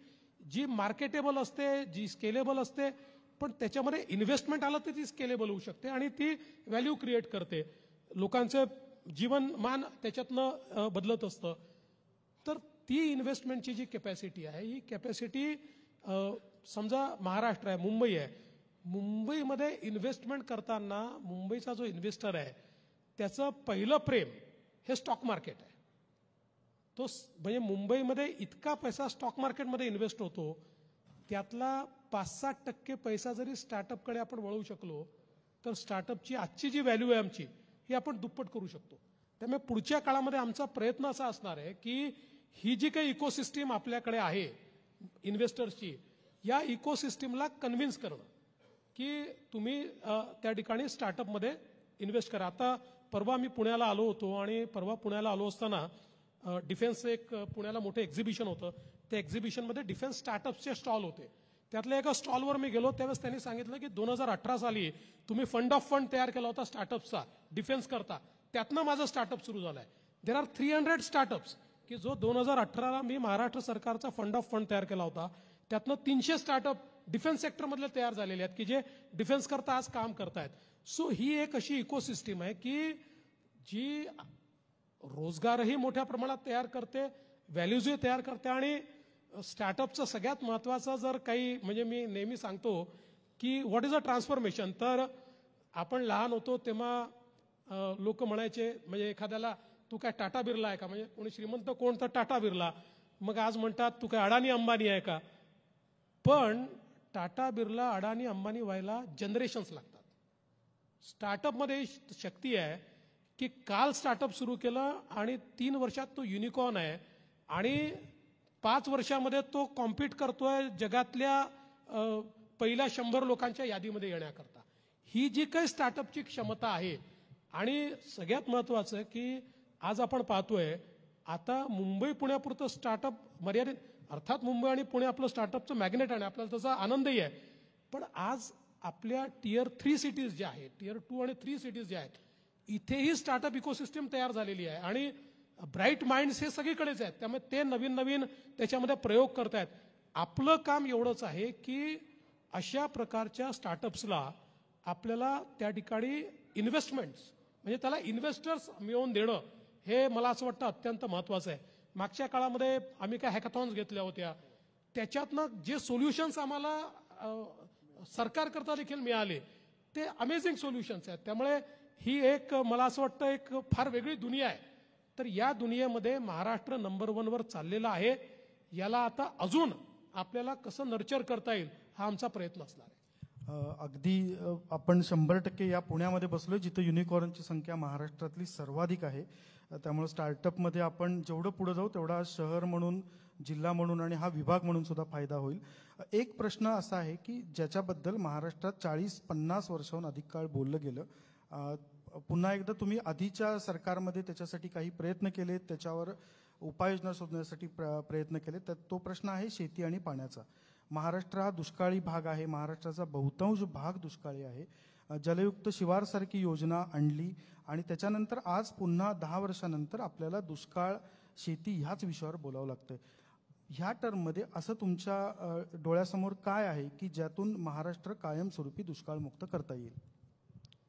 जी मार्केटेबल असते, जी स्केलेबल असते, पण त्याच्यामध्ये इन्व्हेस्टमेंट आलं तर ती स्केलेबल होऊ शकते आणि ती व्हॅल्यू क्रिएट करते, लोकांचं जीवनमान त्याच्यातनं बदलत असतं. तर ती इन्व्हेस्टमेंटची जी कॅपॅसिटी आहे ही कॅपॅसिटी समजा महाराष्ट्र आहे, मुंबई आहे, मुंबईमध्ये इन्व्हेस्टमेंट करताना मुंबईचा जो इन्व्हेस्टर आहे त्याचं पहिलं प्रेम हे स्टॉक मार्केट आहे. तो म्हणजे मुंबईमध्ये इतका पैसा स्टॉक मार्केटमध्ये इन्व्हेस्ट होतो, त्यातला 5-7% पैसा जरी स्टार्टअपकडे आपण वळवू शकलो तर स्टार्टअपची आजची जी व्हॅल्यू आहे आमची ही आपण दुप्पट करू शकतो. त्यामुळे पुढच्या काळामध्ये आमचा प्रयत्न असा असणार आहे की ही जी काही इकोसिस्टीम आपल्याकडे आहे इन्व्हेस्टर्सची, या इकोसिस्टीमला कन्व्हिन्स करणं की तुम्ही त्या ठिकाणी स्टार्टअपमध्ये इन्व्हेस्ट करा. आता परवा मी पुण्याला आलो होतो आणि परवा पुण्याला आलो असताना डिफेन्सचं एक पुण्याला मोठं एक्झिबिशन होतं. त्या एक्झिबिशनमध्ये डिफेन्स स्टार्टअप्सचे स्टॉल होते. त्यातल्या एका स्टॉलवर मी गेलो त्यावेळेस त्यांनी सांगितलं की 2018 साली तुम्ही फंड ऑफ फंड तयार केला होता स्टार्टअप्सचा डिफेन्स करता, त्यातनं माझं स्टार्टअप सुरू झालंय. देर आर 300 स्टार्टअप्स की जो 2018ला मी महाराष्ट्र सरकारचा फंड ऑफ फंड तयार केला होता, त्यातनं 300 स्टार्टअप डिफेन्स सेक्टरमधले तयार झालेले आहेत की जे डिफेन्स करता आज काम करतायत. सो ही एक अशी इकोसिस्टीम आहे की जी रोजगारही मोठ्या प्रमाणात तयार करते, व्हॅल्यूजही तयार करते. आणि स्टार्टअपचं सगळ्यात महत्त्वाचं जर काही म्हणजे मी नेहमी सांगतो की व्हॉट इज अ ट्रान्सफॉर्मेशन. तर आपण लहान होतो तेव्हा लोक म्हणायचे म्हणजे एखाद्याला तू काय टाटा बिर्ला आहे का, म्हणजे कोणी श्रीमंत कोण तर टाटा बिर्ला, मग आज म्हणतात तू काय अडाणी अंबानी आहे का. पण टाटा बिर्ला अडाणी अंबानी व्हायला जनरेशन्स लागतात. स्टार्टअपमध्ये शक्ती आहे की काल स्टार्टअप सुरू केलं आणि 3 वर्षात तो युनिकॉर्न आहे आणि 5 वर्षामध्ये तो कॉम्पीट करतोय जगातल्या पहिल्या 100 लोकांच्या यादीमध्ये येण्याकरता. ही जी काही स्टार्टअपची क्षमता आहे आणि सगळ्यात महत्वाचं की आज आपण पाहतोय आता मुंबई पुण्यापुरतं स्टार्टअप मर्यादित, अर्थात मुंबई आणि पुणे आपलं स्टार्टअपचं मॅग्नेट आहे, आपल्याला त्याचा आनंदही आहे. पण आज आपल्या टियर 3 सिटीज ज्या आहेत, टियर 2 आणि 3 सिटीज ज्या आहेत, इथेही स्टार्टअप इकोसिस्टीम तयार झालेली आहे आणि ब्राईट माइंड्स हे सगळीकडेच आहेत. त्यामुळे ते नवीन नवीन त्याच्यामध्ये प्रयोग करतायत. आपलं काम एवढंच आहे की अशा प्रकारच्या स्टार्टअप्सला आपल्याला त्या ठिकाणी इन्व्हेस्टमेंट्स म्हणजे त्याला इन्व्हेस्टर्स मिळवून देणं हे मला असं वाटतं अत्यंत महत्त्वाचं आहे. मागच्या काळामध्ये आम्ही काय हॅकॅथॉन्स घेतल्या होत्या, त्याच्यातनं जे सोल्युशन्स आम्हाला सरकारकरता देखील मिळाले ते अमेझिंग सोल्युशन्स आहेत. त्यामुळे ही एक मला असं वाटतं एक फार वेगळी दुनिया आहे. तर या दुनियेमध्ये महाराष्ट्र नंबर 1 वर चाललेला आहे. याला आता अजून आपल्याला कसं नर्चर करता येईल हा आमचा प्रयत्न असणार आहे. अगदी आपण 100% या पुण्यामध्ये बसलोय जिथं युनिकॉर्नची संख्या महाराष्ट्रातली सर्वाधिक आहे. त्यामुळे स्टार्टअपमध्ये आपण जेवढं पुढे जाऊ तेवढा शहर म्हणून, जिल्हा म्हणून आणि हा विभाग म्हणून सुद्धा फायदा होईल. एक प्रश्न असा आहे की ज्याच्याबद्दल महाराष्ट्रात 40-50 वर्षाहून अधिक काळ बोललं गेलं. पुन्हा एकदा तुम्ही आधीच्या सरकारमध्ये त्याच्यासाठी काही प्रयत्न केले, त्याच्यावर उपाययोजना शोधण्यासाठी प्रयत्न केले. तर तो प्रश्न आहे शेती आणि पाण्याचा. महाराष्ट्र हा दुष्काळी भाग आहे. महाराष्ट्राचा बहुतांश भाग दुष्काळी आहे. जलयुक्त शिवारसारखी योजना आणली आणि त्याच्यानंतर आज पुन्हा 10 वर्षानंतर आपल्याला दुष्काळ, शेती ह्याच विषयावर बोलावं लागतंय. ह्या टर्ममध्ये असं तुमच्या डोळ्यासमोर काय आहे की ज्यातून महाराष्ट्र कायमस्वरूपी दुष्काळमुक्त करता येईल?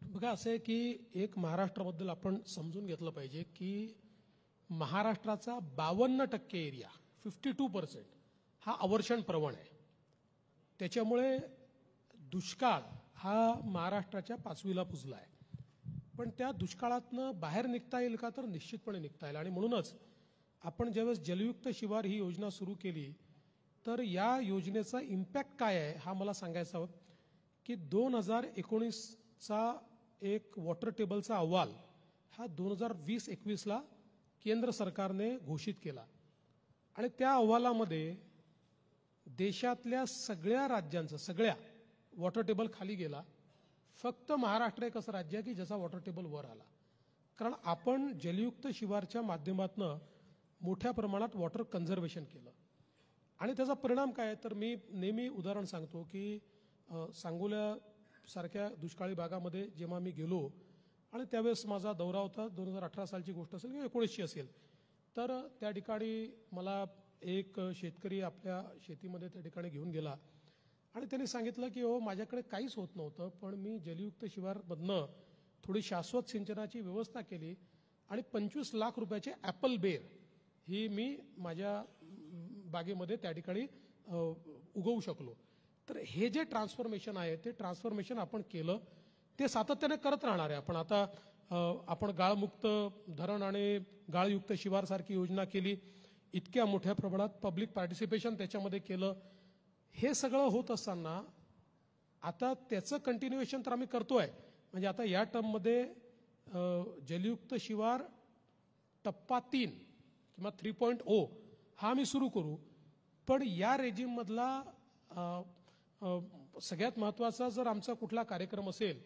बघा, असं आहे की एक महाराष्ट्राबद्दल आपण समजून घेतलं पाहिजे की महाराष्ट्राचा 52% एरिया 52% हा अवर्षण प्रवण आहे. त्याच्यामुळे दुष्काळ हा महाराष्ट्राच्या 5वीला पुजला आहे. पण त्या दुष्काळातनं बाहेर निघता येईल का? तर निश्चितपणे निघता येईल. आणि म्हणूनच आपण ज्यावेळेस जलयुक्त शिवार ही योजना सुरू केली तर या योजनेचा इम्पॅक्ट काय आहे हा मला सांगायचा हवं की 2019चा एक वॉटर टेबलचा अहवाल हा 2020-21ला केंद्र सरकारने घोषित केला आणि त्या अहवालामध्ये देशातल्या सगळ्या राज्यांचं सगळ्या वॉटर टेबल खाली गेला. फक्त महाराष्ट्र एक असं राज्य आहे की ज्याचा वॉटर टेबल वर आला. कारण आपण जलयुक्त शिवारच्या माध्यमातून मोठ्या प्रमाणात वॉटर कन्झर्वेशन केलं आणि त्याचा परिणाम काय तर मी नेहमी उदाहरण सांगतो की सांगोल्यासारख्या दुष्काळी भागामध्ये जेव्हा मी गेलो आणि त्यावेळेस माझा दौरा होता, 2018 सालची गोष्ट असेल किंवा 19ची असेल, तर त्या ठिकाणी मला एक शेतकरी आपल्या शेतीमध्ये त्या ठिकाणी घेऊन गेला आणि त्यांनी सांगितलं की हो माझ्याकडे काहीच होत नव्हतं, पण मी जलयुक्त शिवारमधनं थोडी शाश्वत सिंचनाची व्यवस्था केली आणि 25 लाख रुपयाचे ॲपल बेर ही मी माझ्या बागेमध्ये त्या ठिकाणी उगवू शकलो. तर हे जे ट्रान्सफॉर्मेशन आहे ते ट्रान्सफॉर्मेशन आपण केलं, ते सातत्याने करत राहणार आहे. आपण गाळमुक्त धरण आणि गाळयुक्त शिवारसारखी योजना केली, इतक्या मोठ्या प्रमाणात पब्लिक पार्टिसिपेशन त्याच्यामध्ये केलं. हे सगळं होत असताना आता त्याचं कंटिन्युएशन तर आम्ही करतोय. म्हणजे आता या टर्ममध्ये जलयुक्त शिवार टप्पा 3 किंवा 3.0 हा आम्ही सुरू करू. पण या रेजिममधला सगळ्यात महत्त्वाचा जर आमचा कुठला कार्यक्रम असेल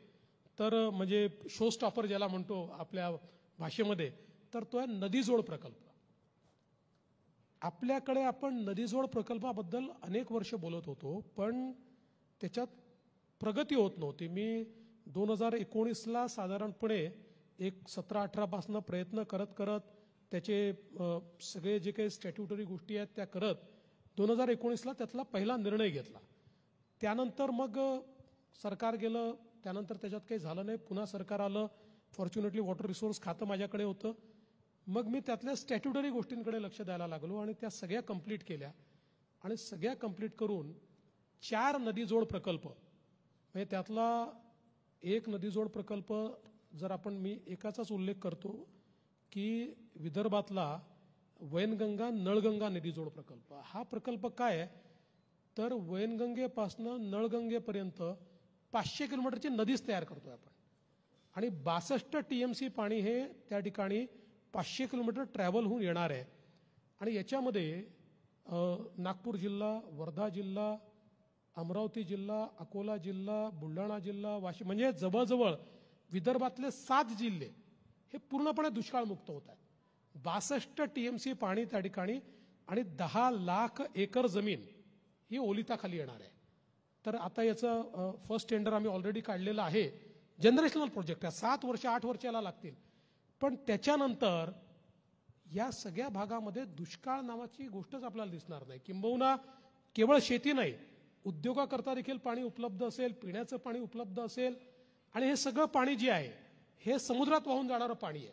तर म्हणजे शो स्टॉपर ज्याला म्हणतो आपल्या भाषेमध्ये, तर तो आहे नदीजोड प्रकल्प. आपल्याकडे आपण नदीजोड प्रकल्पाबद्दल अनेक वर्ष बोलत होतो, पण त्याच्यात प्रगती होत नव्हती. मी 2019ला साधारणपणे एक 17-18 पासून प्रयत्न करत त्याचे सगळे जे काही स्टॅट्युटरी गोष्टी आहेत त्या करत 2019ला त्यातला पहिला निर्णय घेतला. त्यानंतर मग सरकार गेलं, त्यानंतर त्याच्यात काही झालं नाही. पुन्हा सरकार आलं, फॉर्च्युनेटली वॉटर रिसोर्स खातं माझ्याकडे होतं. मग मी त्यातल्या स्टॅट्युटरी गोष्टींकडे लक्ष द्यायला लागलो आणि त्या सगळ्या कंप्लीट केल्या आणि सगळ्या कंप्लीट करून 4 नदीजोड प्रकल्प, म्हणजे त्यातला एक नदीजोड प्रकल्प जर आपण मी एकाचाच उल्लेख करतो की विदर्भातला वैनगंगा नळगंगा नदीजोड प्रकल्प. हा प्रकल्प काय आहे तर वैनगंगेपासनं नळगंगेपर्यंत 500 किलोमीटरची नदीच तयार करतोय आपण आणि 62 TMC पाणी हे त्या ठिकाणी 500 किलोमीटर ट्रॅव्हल होऊन येणार आहे. आणि याच्यामध्ये नागपूर जिल्हा, वर्धा जिल्हा, अमरावती जिल्हा, अकोला जिल्हा, बुलढाणा जिल्हा, वाशिम म्हणजे जवळजवळ विदर्भातले 7 जिल्हे हे पूर्णपणे दुष्काळमुक्त होत आहेत. 62 TMC पाणी त्या ठिकाणी आणि 10 लाख एकर जमीन ही ओलिताखाली येणार आहे. तर आता याचं फर्स्ट टेंडर आम्ही ऑलरेडी काढलेलं आहे. जनरेशनल प्रोजेक्ट आहे, 7 वर्ष 8 वर्ष याला लागतील. पण त्याच्यानंतर या सगळ्या भागामध्ये दुष्काळ नावाची गोष्टच आपल्याला दिसणार नाही. किंबहुना केवळ शेती नाही, उद्योगाकरता देखील पाणी उपलब्ध असेल, पिण्याचं पाणी उपलब्ध असेल आणि हे सगळं पाणी जे आहे हे समुद्रात वाहून जाणारं पाणी आहे.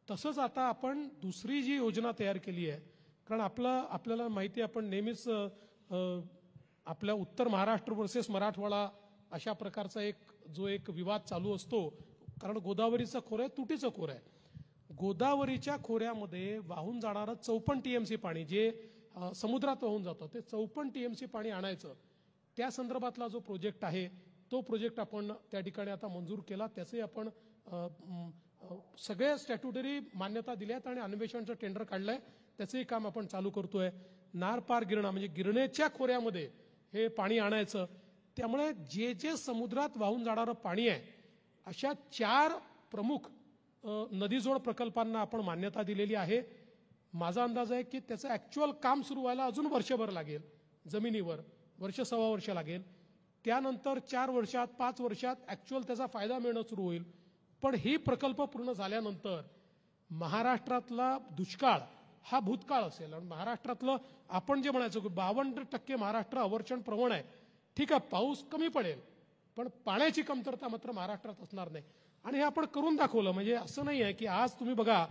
तसंच आता आपण दुसरी जी योजना तयार केली आहे, कारण आपल्याला माहिती आहे, आपण नेहमीच आपल्या उत्तर महाराष्ट्र वर्सेस मराठवाडा अशा प्रकारचा एक विवाद चालू असतो, कारण गोदावरीचं खोरं आहे, तुटीचं खोरं आहे. गोदावरीच्या खोऱ्यामध्ये वाहून जाणारं 54 TMC पाणी जे समुद्रात वाहून जातं ते 54 TMC पाणी आणायचं, त्या संदर्भातला जो प्रोजेक्ट आहे तो प्रोजेक्ट आपण त्या ठिकाणी आता मंजूर केला. त्याचे आपण सगळे स्टॅट्युटरी मान्यता दिल्यात आणि अन्वेषणचं टेंडर काढलंय. त्याचंही काम आपण चालू करतोय. नार पार गिरणा म्हणजे गिरणेच्या खोऱ्यामध्ये हे पाणी आणायचं. त्यामुळे जे समुद्रात वाहून जाणारं पाणी आहे अशा 4 प्रमुख नदीजोड प्रकल्पांना आपण मान्यता दिलेली आहे. माझा अंदाज आहे की त्याचं ॲक्च्युअल काम सुरू व्हायला अजून वर्षभर लागेल, जमिनीवर सव्वा वर्ष लागेल. त्यानंतर 4 वर्षात 5 वर्षात ॲक्च्युअल त्याचा फायदा मिळणं सुरू होईल. पण ही प्रकल्प पूर्ण झाल्यानंतर महाराष्ट्रातला दुष्काळ हा भूतकाळ असेल. आणि महाराष्ट्रातलं आपण जे म्हणायचं की 52% महाराष्ट्र अवर्षण प्रवण आहे. ठीक आहे, पाऊस कमी पडेल पण पाण्याची कमतरता मात्र महाराष्ट्रात असणार नाही. आणि हे आपण करून दाखवलं. म्हणजे असं नाही आहे की आज तुम्ही बघा,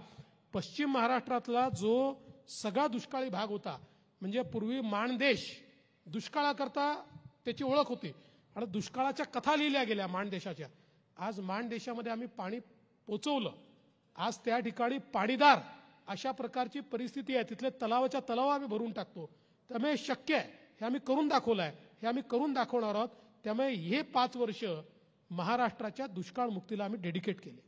पश्चिम महाराष्ट्रातला जो सगळा दुष्काळी भाग होता, म्हणजे पूर्वी माणदेश दुष्काळाकरता त्याची ओळख होती आणि दुष्काळाच्या कथा लिहिल्या गेल्या माणदेशाच्या. आज माणदेशामध्ये आम्ही पाणी पोचवलं. आज त्या ठिकाणी पाणीदार अशा प्रकारची परिस्थिती आहे. तिथले तलावाच्या तलाव आम्ही भरून टाकतो. त्यामुळे शक्य आहे, हे आम्ही करून दाखवलं आहे, हे आम्ही करून दाखवणार आहोत. त्यामुळे हे 5 वर्ष महाराष्ट्राच्या दुष्काळ मुक्तीला आम्ही डेडिकेट केले.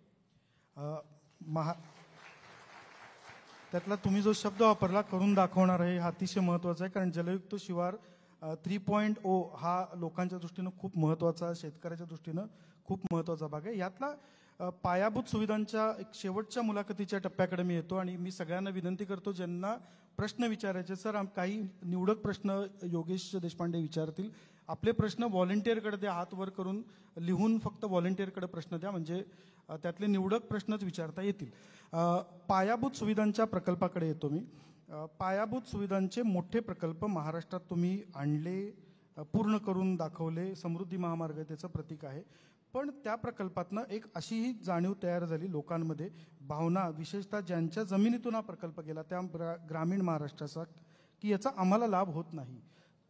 त्यातला तुम्ही जो शब्द वापरला करून दाखवणार आहे हा अतिशय महत्त्वाचा आहे. कारण जलयुक्त शिवार 3.0 हा लोकांच्या दृष्टीनं खूप महत्त्वाचा, शेतकऱ्याच्या दृष्टीनं खूप महत्त्वाचा भाग आहे. यातला पायाभूत सुविधांच्या एक शेवटच्या मुलाखतीच्या टप्प्याकडे मी येतो आणि मी सगळ्यांना विनंती करतो ज्यांना प्रश्न विचारायचे, सर काही निवडक प्रश्न योगेश देशपांडे विचारतील. आपले प्रश्न व्हॉलेंटिअरकडे द्या, हात वर करून लिहून फक्त व्हॉलेंटिअरकडे प्रश्न द्या, म्हणजे त्यातले निवडक प्रश्नच विचारता येतील. पायाभूत सुविधांच्या प्रकल्पाकडे येतो मी. पायाभूत सुविधांचे मोठे प्रकल्प महाराष्ट्रात तुम्ही आणले, पूर्ण करून दाखवले. समृद्धी महामार्ग त्याचं प्रतीक आहे. पण त्या प्रकल्पातनं एक अशीही जाणीव तयार झाली लोकांमध्ये, भावना, विशेषतः ज्यांच्या जमिनीतून हा प्रकल्प गेला त्या ग्रामीण महाराष्ट्राचा, की याचा आम्हाला लाभ होत नाही.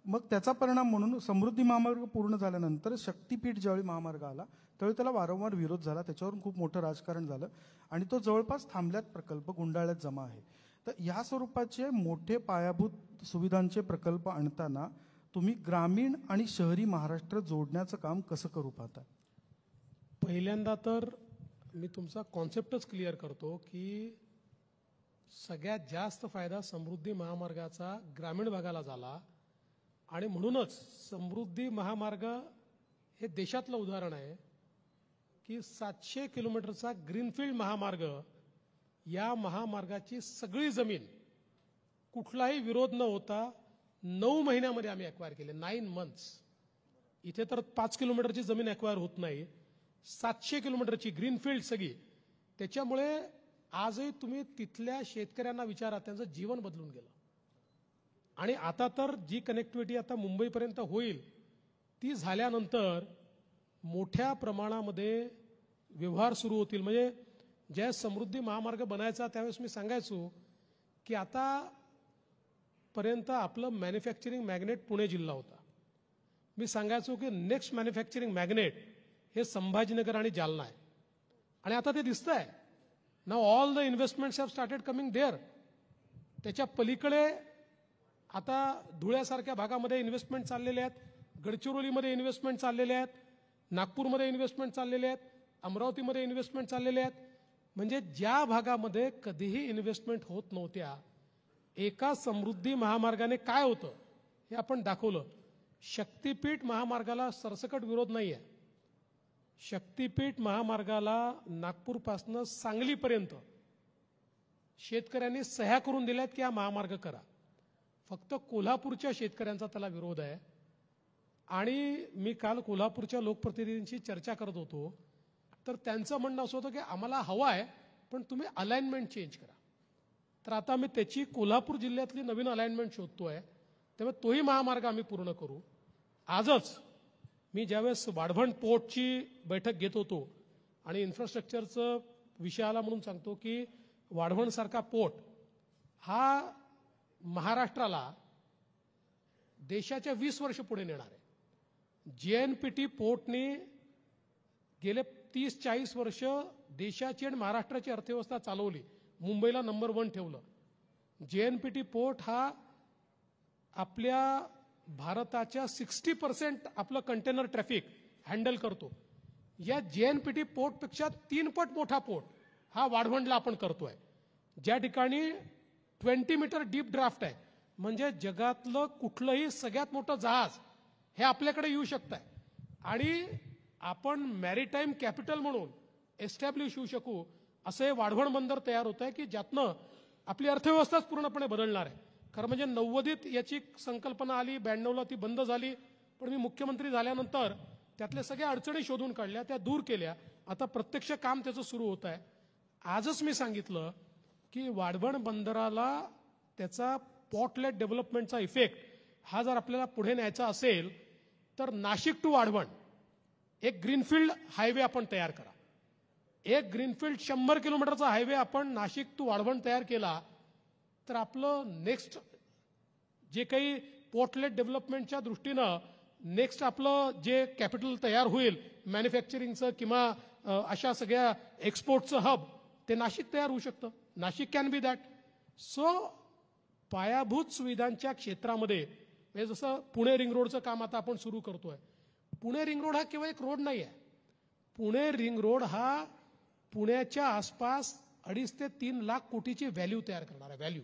मग त्याचा परिणाम म्हणून समृद्धी महामार्ग पूर्ण झाल्यानंतर शक्तीपीठ ज्यावेळी महामार्ग आला त्यावेळी त्याला वारंवार विरोध झाला. त्याच्यावरून खूप मोठं राजकारण झालं आणि तो जवळपास थांबल्यात प्रकल्प, गुंडाळ्यात जमा आहे. तर या स्वरूपाचे मोठे पायाभूत सुविधांचे प्रकल्प आणताना तुम्ही ग्रामीण आणि शहरी महाराष्ट्र जोडण्याचं काम कसं करू पाहता? पहिल्यांदा तर मी तुमचा कॉन्सेप्टच क्लिअर करतो की सगळ्यात जास्त फायदा समृद्धी महामार्गाचा ग्रामीण भागाला झाला आणि म्हणूनच समृद्धी महामार्ग हे देशातलं उदाहरण आहे की 700 किलोमीटरचा ग्रीनफील्ड महामार्ग, या महामार्गाची सगळी जमीन कुठलाही विरोध न होता 9 महिन्यामध्ये आम्ही ॲक्वायर केले. 9 months. इथे तर 5 किलोमीटरची जमीन ॲक्वायर होत नाही, 700 किलोमीटरची ग्रीनफील्ड सगळी. त्याच्यामुळे आजही तुम्ही तिथल्या शेतकऱ्यांना विचारा, त्यांचं जीवन बदलून गेलं. आणि आता तर जी कनेक्टिव्हिटी आता मुंबईपर्यंत होईल ती झाल्यानंतर मोठ्या प्रमाणामध्ये व्यवहार सुरू होतील. म्हणजे ज्या समृद्धी महामार्ग बनायचा त्यावेळेस मी सांगायचो की आता पर्यंत आपलं मॅन्युफॅक्चरिंग मॅग्नेट पुणे जिल्हा होता. मी सांगायचो की नेक्स्ट मॅन्युफॅक्चरिंग मॅग्नेट हे संभाजीनगर आणि जालना आहे. आणि आता ते दिसतं आहे. Now all the investments have started coming there. त्याच्या पलीकडे आता धुळ्यासारख्या भागामध्ये इन्व्हेस्टमेंट चाललेले आहेत, गडचिरोलीमध्ये इन्व्हेस्टमेंट चाललेले आहेत, नागपूरमध्ये इन्व्हेस्टमेंट चाललेले आहेत, अमरावतीमध्ये इन्व्हेस्टमेंट चाललेले आहेत. म्हणजे ज्या भागामध्ये कधीही इन्व्हेस्टमेंट होत नव्हत्या, एका समृद्धी महामार्गाने काय होतं हे आपण दाखवलं. शक्तीपीठ महामार्गाला सरसकट विरोध नाही आहे. शक्तीपीठ महामार्गाला नागपूरपासून सांगलीपर्यंत शेतकऱ्यांनी सह्या करून दिल्यात की हा महामार्ग करा. फक्त कोल्हापूरच्या शेतकऱ्यांचा त्याला विरोध आहे. आणि मी काल कोल्हापूरच्या लोकप्रतिनिधींशी चर्चा करत होतो, तर त्यांचं म्हणणं असं होतं की आम्हाला हवं आहे पण तुम्ही अलाइनमेंट चेंज करा. तर आता मी त्याची कोल्हापूर जिल्ह्यातली नवीन अलाइनमेंट शोधतोय. त्यामुळे तोही महामार्ग आम्ही पूर्ण करू. आजच मी ज्यावेळेस वाढवण पोर्टची बैठक घेत होतो आणि इन्फ्रास्ट्रक्चरचं विषय आला म्हणून सांगतो की वाढवणसारखा पोर्ट हा महाराष्ट्राला देशाच्या 20 वर्ष पुढे नेणार आहे. JNPT पोर्टने गेले 30-40 वर्ष देशाची आणि महाराष्ट्राची अर्थव्यवस्था चालवली, मुंबईला नंबर 1 ठेवलं. JNPT पोर्ट हा आपल्या भारताच्या 60% आपलं कंटेनर ट्रॅफिक हँडल करतो. या JNPT पोर्टपेक्षा 3 पट मोठा पोर्ट हा वाढवणला आपण करतोय, ज्या ठिकाणी 20 मीटर डीप ड्राफ्ट आहे. म्हणजे जगातलं कुठलंही सगळ्यात मोठं जहाज हे आपल्याकडे येऊ शकतंय आणि आपण मॅरीटाईम कॅपिटल म्हणून एस्टॅब्लिश होऊ शकू असं हे वाढवण बंदर तयार होत आहे की ज्यातनं आपली अर्थव्यवस्थाच पूर्णपणे बदलणार आहे. खरं म्हणजे 90त याची संकल्पना आली, 92ला ती बंद झाली. पण मी मुख्यमंत्री झाल्यानंतर त्यातल्या सगळ्या अडचणी शोधून काढल्या, त्या दूर केल्या. आता प्रत्यक्ष काम त्याचं सुरू होत आहे. आजच मी सांगितलं की वाढवण बंदराला त्याचा पोर्टलेट डेव्हलपमेंटचा इफेक्ट हा जर आपल्याला पुढे न्यायचा असेल तर नाशिक टू वाढवण एक ग्रीनफील्ड हायवे आपण तयार करा. एक ग्रीनफील्ड 100 किलोमीटरचा हायवे आपण नाशिक टू वाढवण तयार केला तर आपलं नेक्स्ट जे काही पोर्टलेट डेव्हलपमेंटच्या दृष्टीनं नेक्स्ट आपलं जे कॅपिटल तयार होईल मॅन्युफॅक्चरिंगचं किंवा अशा सगळ्या एक्सपोर्टचं हब ते नाशिक तयार होऊ शकतं. Nashik can be that. So पायाभूत सुविधांच्या क्षेत्रामध्ये म्हणजे जसं पुणे रिंग रोडचं काम आता आपण सुरू करतोय. पुणे रिंग रोड हा केवळ एक रोड नाही आहे. पुणे रिंग रोड हा पुण्याच्या आसपास 2.5 ते 3 लाख कोटीची व्हॅल्यू तयार करणार आहे. व्हॅल्यू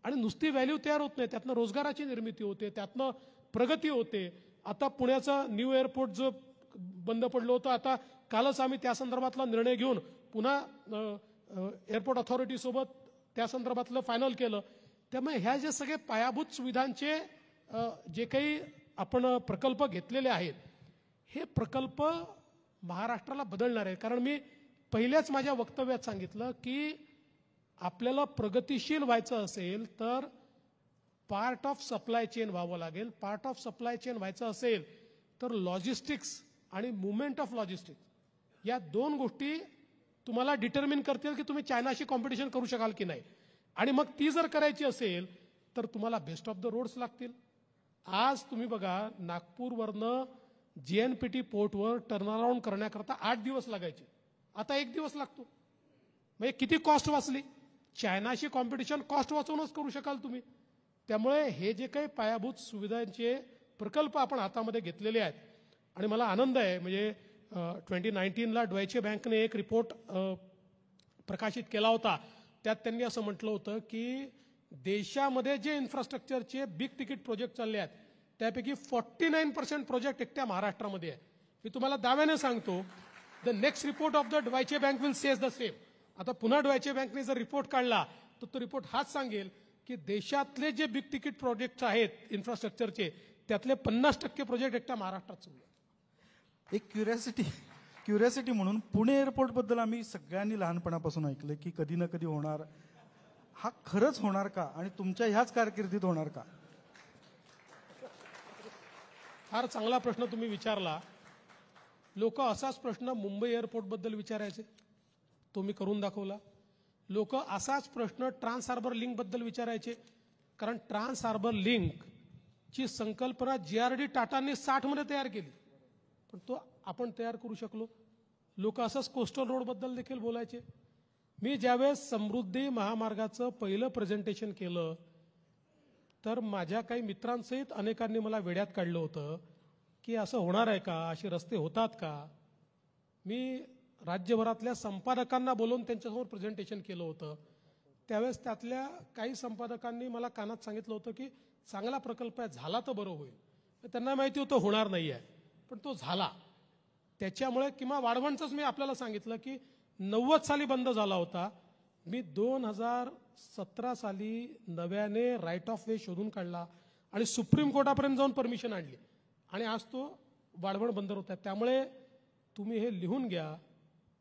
आणि नुसती व्हॅल्यू तयार होत नाही, त्यातनं रोजगाराची निर्मिती होते, त्यातनं प्रगती होते. आता पुण्याचं न्यू एअरपोर्ट जो बंद पडलं होतं, आता कालच आम्ही त्या संदर्भातला निर्णय घेऊन पुन्हा एअरपोर्ट अथॉरिटीसोबत त्या संदर्भातलं फायनल केलं. त्यामुळे ह्या जे सगळे पायाभूत सुविधांचे जे काही आपण प्रकल्प घेतलेले आहेत हे प्रकल्प महाराष्ट्राला बदलणार आहे. कारण मी पहिल्याच माझ्या वक्तव्यात सांगितलं की आपल्याला प्रगतिशील व्हायचं असेल तर पार्ट ऑफ सप्लाय चेन व्हावं लागेल. पार्ट ऑफ सप्लाय चेन व्हायचं असेल तर लॉजिस्टिक्स आणि मुवमेंट ऑफ लॉजिस्टिक्स या 2 गोष्टी तुम्हाला डिटर्मिन करतील की तुम्ही चायनाशी कॉम्पिटिशन करू शकाल की नाही. आणि मग ती जर करायची असेल तर तुम्हाला बेस्ट ऑफ द रोड्स लागतील. आज तुम्ही बघा नागपूरवरनं JNPT पोर्टवर टर्नअराउंड करण्याकरता 8 दिवस लागायचे, आता 1 दिवस लागतो. म्हणजे किती कॉस्ट वाचली. चायनाशी कॉम्पिटिशन कॉस्ट वाचवूनच करू शकाल तुम्ही. त्यामुळे हे जे काही पायाभूत सुविधांचे प्रकल्प आपण हातामध्ये घेतलेले आहेत आणि मला आनंद आहे म्हणजे 2019ला डॉयचे बँकने एक रिपोर्ट प्रकाशित केला होता. त्यात त्यांनी असं म्हटलं होतं की देशामध्ये जे इन्फ्रास्ट्रक्चरचे बिग तिकीट प्रोजेक्ट चालले आहेत त्यापैकी 49% प्रोजेक्ट एकट्या महाराष्ट्रामध्ये आहे. मी तुम्हाला दाव्याने सांगतो the next report of the Deutsche bank will says the same. आता पुन्हा डॉयचे बँकने जर रिपोर्ट काढला तर तो रिपोर्ट हाच सांगेल की देशातले जे बिग तिकीट प्रोजेक्ट आहेत इन्फ्रास्ट्रक्चरचे त्यातले 50% प्रोजेक्ट एकट्या महाराष्ट्रात सुरू आहे. एक क्युरियोसिटी म्हणून पुणे एअरपोर्ट बद्दल आम्ही सगळ्यांनी लहानपणापासून ऐकलं की कधी ना कधी होणार. हा खरंच होणार का आणि तुमच्या ह्याच कारकिर्दीत होणार का? फार चांगला प्रश्न तुम्ही विचारला. लोक असाच प्रश्न मुंबई एअरपोर्ट बद्दल विचारायचे, तो मी करून दाखवला. लोक असाच प्रश्न ट्रान्स हार्बर लिंक बद्दल विचारायचे, कारण ट्रान्स हार्बर लिंक ची संकल्पना JRD टाटांनी 60 मध्ये तयार केली, पण तो आपण तयार करू शकलो. लोक असंच कोस्टल रोड बद्दल देखील बोलायचे. मी ज्यावेळेस समृद्धी महामार्गाचं पहिलं प्रेझेंटेशन केलं तर माझ्या काही मित्रांसहित अनेकांनी मला वेड्यात काढलं होतं की असं होणार आहे का, असे रस्ते होतात का. मी राज्यभरातल्या संपादकांना बोलवून त्यांच्यासमोर प्रेझेंटेशन केलं होतं. त्यावेळेस त्यातल्या काही संपादकांनी मला कानात सांगितलं होतं की चांगला प्रकल्प आहे, झाला तर बरं होईल. त्यांना माहिती होतं होणार नाही आहे, पण तो झाला. त्याच्यामुळे किंवा वाढवणचंच मी आपल्याला सांगितलं की 90 साली बंद झाला होता. मी 2017 साली नव्याने राईट ऑफ वे शोधून काढला आणि सुप्रीम कोर्टापर्यंत जाऊन परमिशन आणली आणि आज तो वाढवण बंदर होत आहे. त्यामुळे तुम्ही हे लिहून घ्या,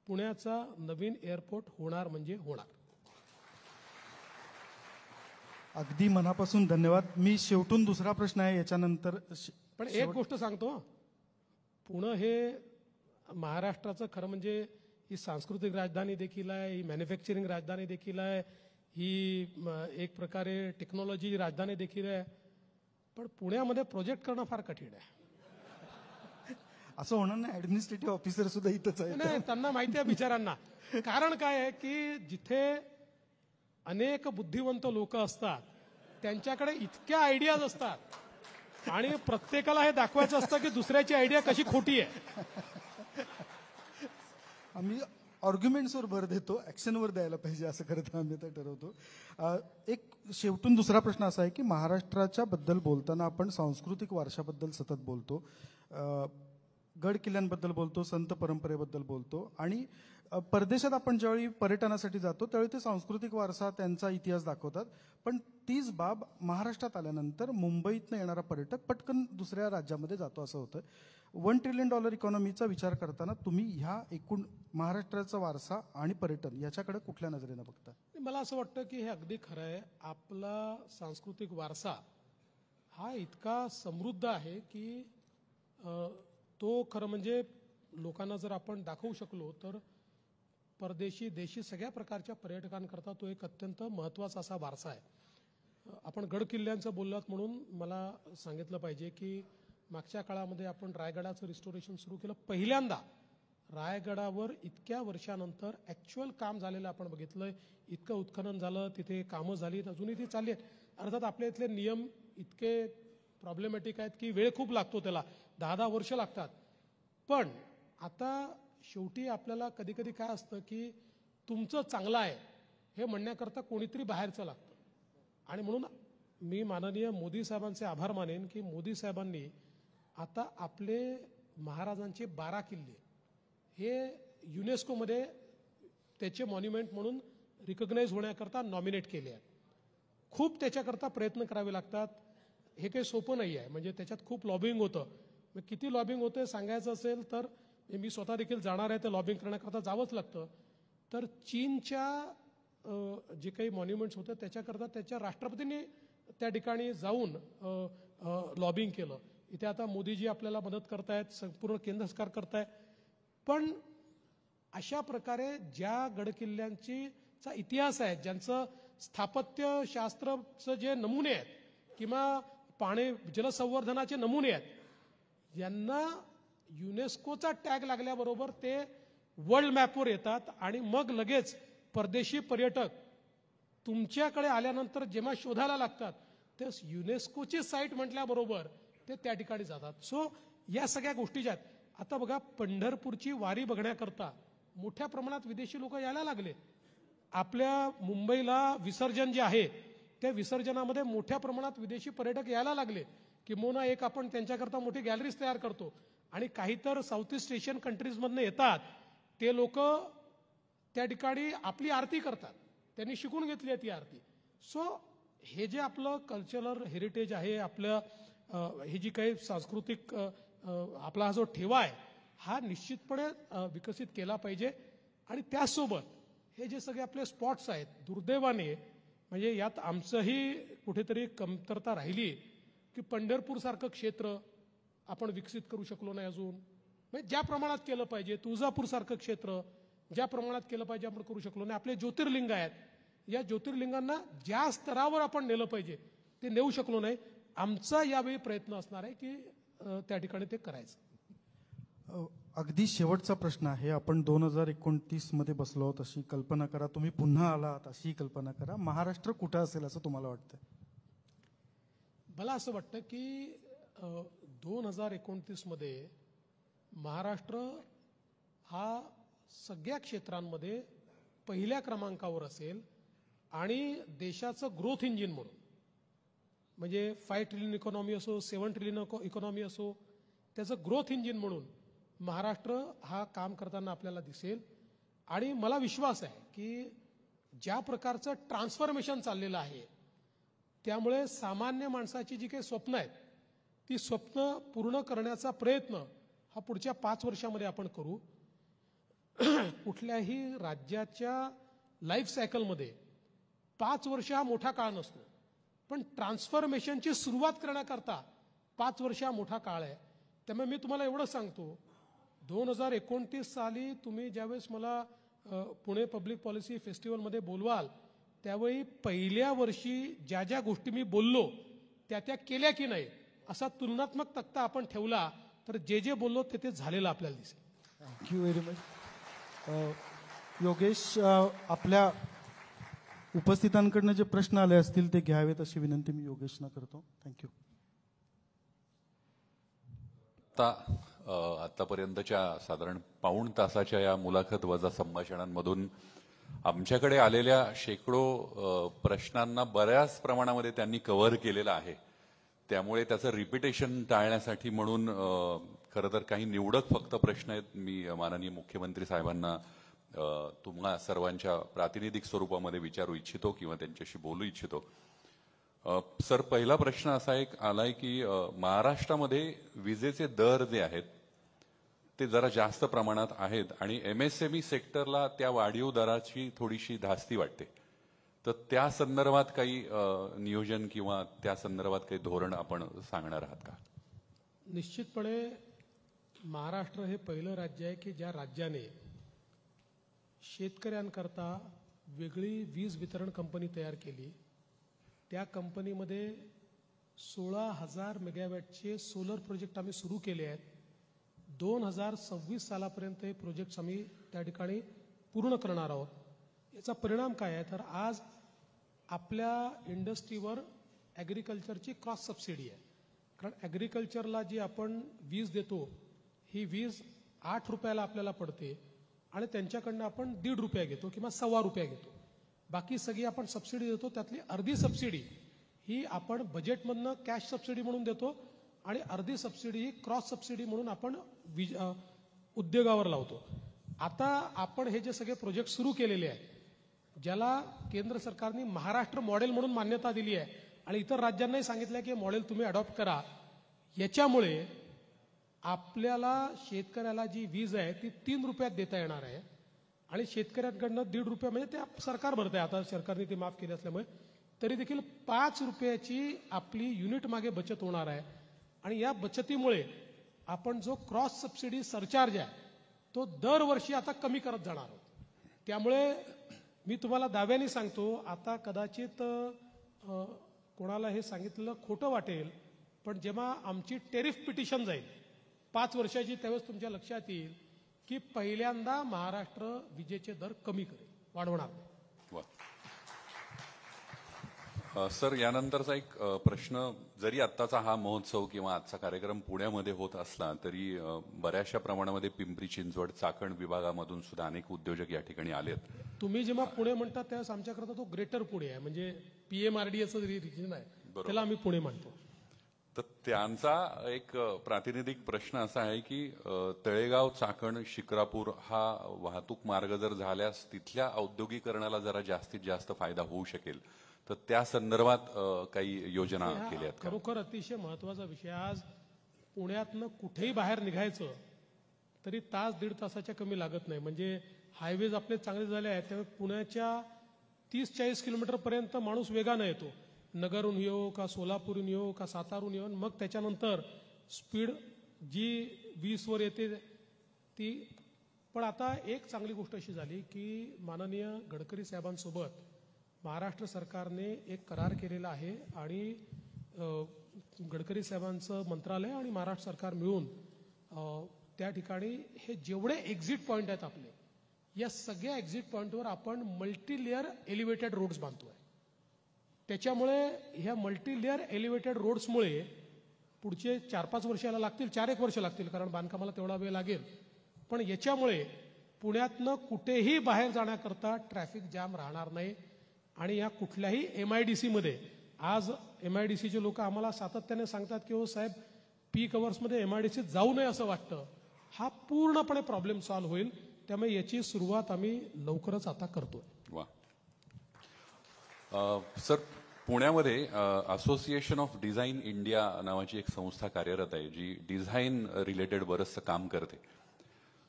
पुण्याचा नवीन एअरपोर्ट होणार म्हणजे होणार. अगदी मनापासून धन्यवाद. मी शेवटून दुसरा प्रश्न आहे याच्यानंतर पण एक गोष्ट सांगतो, पुणे हे महाराष्ट्राचं खरं म्हणजे ही सांस्कृतिक राजधानी देखील आहे, ही मॅन्युफॅक्चरिंग राजधानी देखील आहे, ही एक प्रकारे टेक्नॉलॉजी राजधानी देखील आहे. पण पुण्यामध्ये प्रोजेक्ट करणं फार कठीण आहे. असं होणार नाही, ऍडमिनिस्ट्रेटिव्ह ऑफिसर सुद्धा इथंच आहे. नाही, त्यांना माहिती आहे बिचारांना. कारण काय आहे की जिथे अनेक बुद्धिवंत लोक असतात त्यांच्याकडे इतक्या आयडियाज असतात आणि प्रत्येकाला हे दाखवायचं असतं की दुसऱ्याची आयडिया कशी खोटी आहे. आम्ही आर्ग्युमेंट्सवर भर देतो, ऍक्शनवर द्यायला पाहिजे असं खरं तर आम्ही आता ठरवतो. एक शेवटून दुसरा प्रश्न असा आहे की महाराष्ट्राच्या बद्दल बोलताना आपण सांस्कृतिक वारशाबद्दल सतत बोलतो, गड किल्ल्यांबद्दल बोलतो, संत परंपरेबद्दल बोलतो आणि परदेशात आपण ज्यावेळी पर्यटनासाठी जातो त्यावेळी ते सांस्कृतिक वारसा त्यांचा इतिहास दाखवतात. पण तीच बाब महाराष्ट्रात आल्यानंतर मुंबईतनं येणारा पर्यटक पटकन दुसऱ्या राज्यामध्ये जातो असं होतं. $1 ट्रिलियन इकॉनॉमीचा विचार करताना तुम्ही ह्या एकूण महाराष्ट्राचा वारसा आणि पर्यटन याच्याकडे कुठल्या नजरेनं बघता? मला असं वाटतं की हे अगदी खरं आहे. आपला सांस्कृतिक वारसा हा इतका समृद्ध आहे की तो खरं म्हणजे लोकांना जर आपण दाखवू शकलो तर परदेशी देशी सगळ्या प्रकारच्या पर्यटकांकरता तो एक अत्यंत महत्त्वाचा असा वारसा आहे. आपण गड किल्ल्यांचं बोललात म्हणून मला सांगितलं पाहिजे की मागच्या काळामध्ये आपण रायगडाचं रिस्टोरेशन सुरू केलं. पहिल्यांदा रायगडावर इतक्या वर्षानंतर ॲक्च्युअल काम झालेलं आपण बघितलंय. इतकं उत्खनन झालं, तिथे कामं झाली, अजूनही ती चालली आहेत. अर्थात आपल्या इथले नियम इतके प्रॉब्लेमॅटिक आहेत की वेळ खूप लागतो, त्याला 10-10 वर्ष लागतात. पण आता शेवटी आपल्याला कधी कधी काय असतं की तुमचं चांगलं आहे हे म्हणण्याकरता कोणीतरी बाहेरचं लागतं. आणि म्हणून मी माननीय मोदी साहेबांचे आभार मानेन की मोदी साहेबांनी आता आपले महाराजांचे 12 किल्ले हे युनेस्कोमध्ये त्याचे मॉन्युमेंट म्हणून रिकग्नाइज होण्याकरता नॉमिनेट केले आहेत. खूप त्याच्याकरता प्रयत्न करावे लागतात. हे काही सोपं नाही आहे, म्हणजे त्याच्यात खूप लॉबिंग होतं. किती लॉबिंग होतं सांगायचं असेल तर मी स्वतः देखील जाणार आहे, ते लॉबिंग करण्याकरता जावंच लागतं. तर चीनच्या जे काही मॉन्युमेंट्स होतं त्याच्याकरता त्याच्या राष्ट्रपतींनी त्या ठिकाणी जाऊन लॉबिंग केलं. इथे आता मोदीजी आपल्याला मदत करतायत, संपूर्ण केंद्र सरकार करताय. पण अशा प्रकारे ज्या गडकिल्ल्यांचा इतिहास आहे, ज्यांचं स्थापत्यशास्त्राचं जे नमुने आहेत किंवा पाणी जलसंवर्धनाचे नमुने आहेत, यांना युनेस्कोचा टॅग लागल्याबरोबर ते वर्ल्ड मॅपवर येतात आणि मग लगेच परदेशी पर्यटक तुमच्याकडे आल्यानंतर जेव्हा शोधायला लागतात ते युनेस्कोची साईट म्हटल्याबरोबर ते त्या ठिकाणी जातात. सो या सगळ्या गोष्टी ज्या आहेत, आता बघा पंढरपूरची वारी बघण्याकरता मोठ्या प्रमाणात विदेशी लोक यायला लागले. आपल्या मुंबईला विसर्जन जे आहे त्या विसर्जनामध्ये मोठ्या प्रमाणात विदेशी पर्यटक यायला लागले. किंबहुना एक आपण त्यांच्याकरता मोठी गॅलरीज तयार करतो आणि काही तर साऊथ ईस्ट एशियन कंट्रीजमधनं येतात ते लोक त्या ठिकाणी आपली आरती करतात. त्यांनी शिकून घेतली आहे ती आरती. सो हे जे आपलं कल्चरल हेरिटेज आहे, आपलं ही जी काही सांस्कृतिक आपला हा जो ठेवा आहे हा निश्चितपणे विकसित केला पाहिजे. आणि त्यासोबत हे जे सगळे आपले स्पॉट्स आहेत, दुर्दैवाने म्हणजे यात आमचंही कुठेतरी कमतरता राहिली की पंढरपूरसारखं क्षेत्र आपण विकसित करू शकलो नाही अजून. म्हणजे ज्या प्रमाणात केलं पाहिजे, तुळजापूरसारखं क्षेत्र ज्या प्रमाणात केलं पाहिजे आपण करू शकलो नाही. आपले ज्योतिर्लिंग आहेत, या ज्योतिर्लिंगांना ज्या स्तरावर आपण नेलं पाहिजे ते नेऊ शकलो नाही. आमचा यावेळी प्रयत्न असणार आहे की त्या ठिकाणी ते करायचं. अगदी शेवटचा प्रश्न आहे. आपण 2029 मध्ये बसलो आहोत अशी कल्पना करा, तुम्ही पुन्हा आलात अशी कल्पना करा. महाराष्ट्र कुठं असेल असं तुम्हाला वाटतं? मला असं वाटतं की 2029 मध्ये महाराष्ट्र हा सगळ्या क्षेत्रांमध्ये पहिल्या क्रमांकावर असेल आणि देशाचं ग्रोथ इंजिन म्हणून, म्हणजे 5 ट्रिलियन इकॉनॉमी असो, 7 ट्रिलियन इकॉनॉमी असो, त्याचं ग्रोथ इंजिन म्हणून महाराष्ट्र हा काम करताना आपल्याला दिसेल. आणि मला विश्वास आहे की ज्या प्रकारचं ट्रान्सफॉर्मेशन चाललेलं आहे त्यामुळे सामान्य माणसाची जी काही स्वप्न आहेत ती स्वप्न पूर्ण करण्याचा प्रयत्न हा पुढच्या 5 वर्षामध्ये आपण करू. कुठल्याही राज्याच्या लाईफ सायकलमध्ये 5 वर्ष हा मोठा काळ नसतो, पण ट्रान्सफॉर्मेशनची सुरुवात करण्याकरता 5 वर्ष हा मोठा काळ आहे. त्यामुळे मी तुम्हाला एवढं सांगतो, 2029 साली तुम्ही ज्यावेळेस मला पुणे पब्लिक पॉलिसी फेस्टिवलमध्ये बोलवाल, त्यावेळी पहिल्या वर्षी ज्या ज्या गोष्टी मी बोललो त्या केल्या की नाही असा तुलनात्मक तक्ता आपण ठेवला तर जे जे बोललो ते झालेलं आपल्याला दिसेल. Thank you very much. योगेश, आपल्या उपस्थितांकडनं जे प्रश्न आले असतील ते घ्यावेत अशी विनंती मी योगेशना करतो. थँक्यू. आतापर्यंतच्या साधारण पाऊण तासाच्या या मुलाखत वजा संभाषणांमधून आमच्याकडे आलेल्या शेकडो प्रश्नांना बऱ्याच प्रमाणामध्ये त्यांनी कव्हर केलेलं आहे. त्यामुळे त्याचं रिपिटेशन टाळण्यासाठी म्हणून खरं तर काही निवडक फक्त प्रश्न आहेत. मी माननीय मुख्यमंत्री साहेबांना तुम्हा सर्वांच्या प्रातिनिधिक स्वरूपामध्ये विचारू इच्छितो किंवा त्यांच्याशी बोलू इच्छितो. सर, पहिला प्रश्न असा एक आलाय की महाराष्ट्रामध्ये विजेचे दर जे आहेत ते जरा जास्त प्रमाणात आहेत आणि MSME सेक्टरला त्या वाढीव दराची थोडीशी धास्ती वाटते. तर त्या संदर्भात काही नियोजन किंवा त्या संदर्भात काही धोरण आपण सांगणार आहात का? निश्चितपणे महाराष्ट्र हे पहिलं राज्य आहे की ज्या राज्याने शेतकऱ्यांकरता वेगळी वीज वितरण कंपनी तयार केली. त्या कंपनीमध्ये 16,000 मेगावॅटचे सोलर प्रोजेक्ट आम्ही सुरू केले आहेत. 2026 सालापर्यंत हे प्रोजेक्ट्स आम्ही त्या ठिकाणी पूर्ण करणार आहोत. याचा परिणाम काय आहे तर आज आपल्या इंडस्ट्रीवर ॲग्रिकल्चरची क्रॉस सबसिडी आहे. कारण ॲग्रिकल्चरला जी आपण वीज देतो ही वीज 8 रुपयाला आपल्याला पडते आणि त्यांच्याकडनं आपण ₹1.5 घेतो किंवा ₹1.25 घेतो. बाकी सगळी आपण सबसिडी देतो. त्यातली अर्धी सबसिडी ही आपण बजेटमधनं कॅश सबसिडी म्हणून देतो आणि अर्धी सबसिडी ही क्रॉस सबसिडी म्हणून आपण उद्योगावर लावतो. आता आपण हे जे सगळे प्रोजेक्ट सुरू केलेले आहेत ज्याला केंद्र सरकारने महाराष्ट्र मॉडेल म्हणून मान्यता दिली आहे आणि इतर राज्यांनाही सांगितलं की मॉडेल तुम्ही अडॉप्ट करा. याच्यामुळे आपल्याला शेतकऱ्याला जी वीज आहे ती 3 रुपयात देता येणार आहे आणि शेतकऱ्यांकडनं ₹1.5 म्हणजे ते सरकार भरत आहे. आता सरकारने ते माफ केले असल्यामुळे तरी देखील 5 रुपयाची आपली युनिट मागे बचत होणार आहे. आणि या बचतीमुळे आपण जो क्रॉस सबसिडी सरचार्ज आहे तो दरवर्षी आता कमी करत जाणार आहोत. त्यामुळे मी तुम्हाला दाव्याने सांगतो, आता कदाचित कोणाला हे सांगितलेलं खोटं वाटेल, पण जेव्हा आमची टेरिफ पिटिशन जाईल 5 वर्षाची त्यावेळेस तुमच्या लक्षात येईल की पहिल्यांदा महाराष्ट्र विजेचे दर कमी करेल, वाढवणार. सर, यानंतरचा एक प्रश्न, जरी आत्ताचा हा महोत्सव किंवा आजचा कार्यक्रम पुण्यामध्ये होत असला तरी बऱ्याचशा प्रमाणामध्ये पिंपरी चिंचवड चाकण विभागामधून सुद्धा अनेक उद्योजक या ठिकाणी आलेत. तुम्ही जेव्हा पुणे म्हणता त्यावेळेस आमच्याकरता तो ग्रेटर पुणे आहे, म्हणजे PMRDAचं रिजन आहे, त्याला आम्ही पुणे म्हणतो. तर त्यांचा एक प्रातिनिधिक प्रश्न असा आहे की तळेगाव, चाकण, शिक्रापूर हा वाहतूक मार्ग जर झाल्यास तिथल्या औद्योगिकरणाला जरा जास्तीत जास्त फायदा होऊ शकेल. तर त्या संदर्भात काही योजना केल्यात का? खरोखर अतिशय महत्वाचा विषय. आज पुण्यातनं कुठेही बाहेर निघायचं तरी तास 1.5 तासाच्या कमी लागत नाही. म्हणजे हायवेज आपले चांगले झाले आहेत त्यामुळे पुण्याच्या 30-40 किलोमीटरपर्यंत माणूस वेगानं येतो. नगरहून येऊ का सोलापूरहून येऊ का सातारून येऊन, मग त्याच्यानंतर स्पीड जी 20 वर येते ती. पण आता एक चांगली गोष्ट अशी झाली की माननीय गडकरी साहेबांसोबत महाराष्ट्र सरकारने एक करार केलेला आहे आणि गडकरी साहेबांचं मंत्रालय आणि महाराष्ट्र सरकार मिळून त्या ठिकाणी हे जेवढे एक्झिट पॉईंट आहेत आपले, या सगळ्या एक्झिट पॉईंटवर आपण मल्टीलेअर एलिव्हेटेड रोड्स बांधतोय. त्याच्यामुळे ह्या मल्टीलेअर एलिव्हेटेड रोड्समुळे पुढचे 4-5 वर्षाला लागतील, 4-1 वर्ष लागतील, कारण बांधकामाला तेवढा वेळ लागेल. पण याच्यामुळे पुण्यातनं कुठेही बाहेर जाण्याकरता ट्रॅफिक जाम राहणार नाही. आणि या कुठल्याही MIDC मध्ये, आज MIDCचे लोक आम्हाला सातत्याने सांगतात की हो साहेब पीक अवर्समध्ये MIDC जाऊ नये असं वाटतं. हा पूर्णपणे प्रॉब्लेम सॉल्व्ह होईल. त्यामुळे याची सुरुवात आम्ही लवकरच आता करतोय. वा. सर, पुण्यामध्ये असोसिएशन ऑफ डिझाईन इंडिया नावाची एक संस्था कार्यरत आहे जी डिझाईन रिलेटेड बरंचसं काम करते.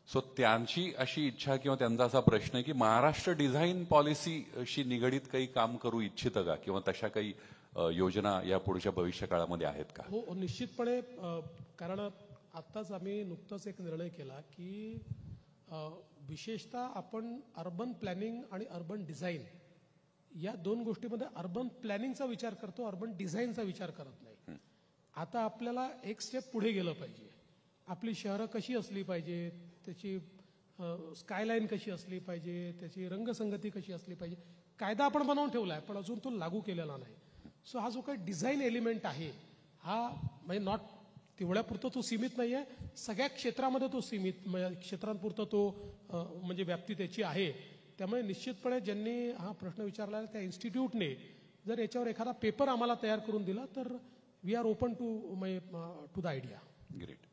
सो त्यांची अशी इच्छा किंवा त्यांचा असा प्रश्न आहे की महाराष्ट्र डिझाईन पॉलिसीशी निगडीत काही काम करू इच्छितं का किंवा तशा काही योजना या पुढच्या भविष्य काळामध्ये आहेत का? हो, निश्चितपणे. कारण आत्ताच आम्ही नुकताच एक निर्णय केला की विशेषतः आपण अर्बन प्लॅनिंग आणि अर्बन डिझाईन या दोन गोष्टीमध्ये अर्बन प्लॅनिंगचा विचार करतो, अर्बन डिझाईनचा विचार करत नाही. आता आपल्याला एक स्टेप पुढे गेलं पाहिजे. आपली शहरं कशी असली पाहिजे, त्याची स्कायलाईन कशी असली पाहिजे, त्याची रंगसंगती कशी असली पाहिजे, कायदा आपण बनवून ठेवला आहे पण अजून तो लागू केलेला नाही. सो हा जो काही डिझाईन एलिमेंट आहे हा म्हणजे नॉट तेवढ्यापुरतं तो सीमित नाही आहे, सगळ्या क्षेत्रामध्ये तो सीमित म्हणजे क्षेत्रांपुरतं तो म्हणजे व्याप्ती त्याची आहे. त्यामुळे निश्चितपणे ज्यांनी हा प्रश्न विचारला आहे त्या इन्स्टिट्यूटने जर याच्यावर एखादा पेपर आम्हाला तयार करून दिला तर we are open to the idea. Great.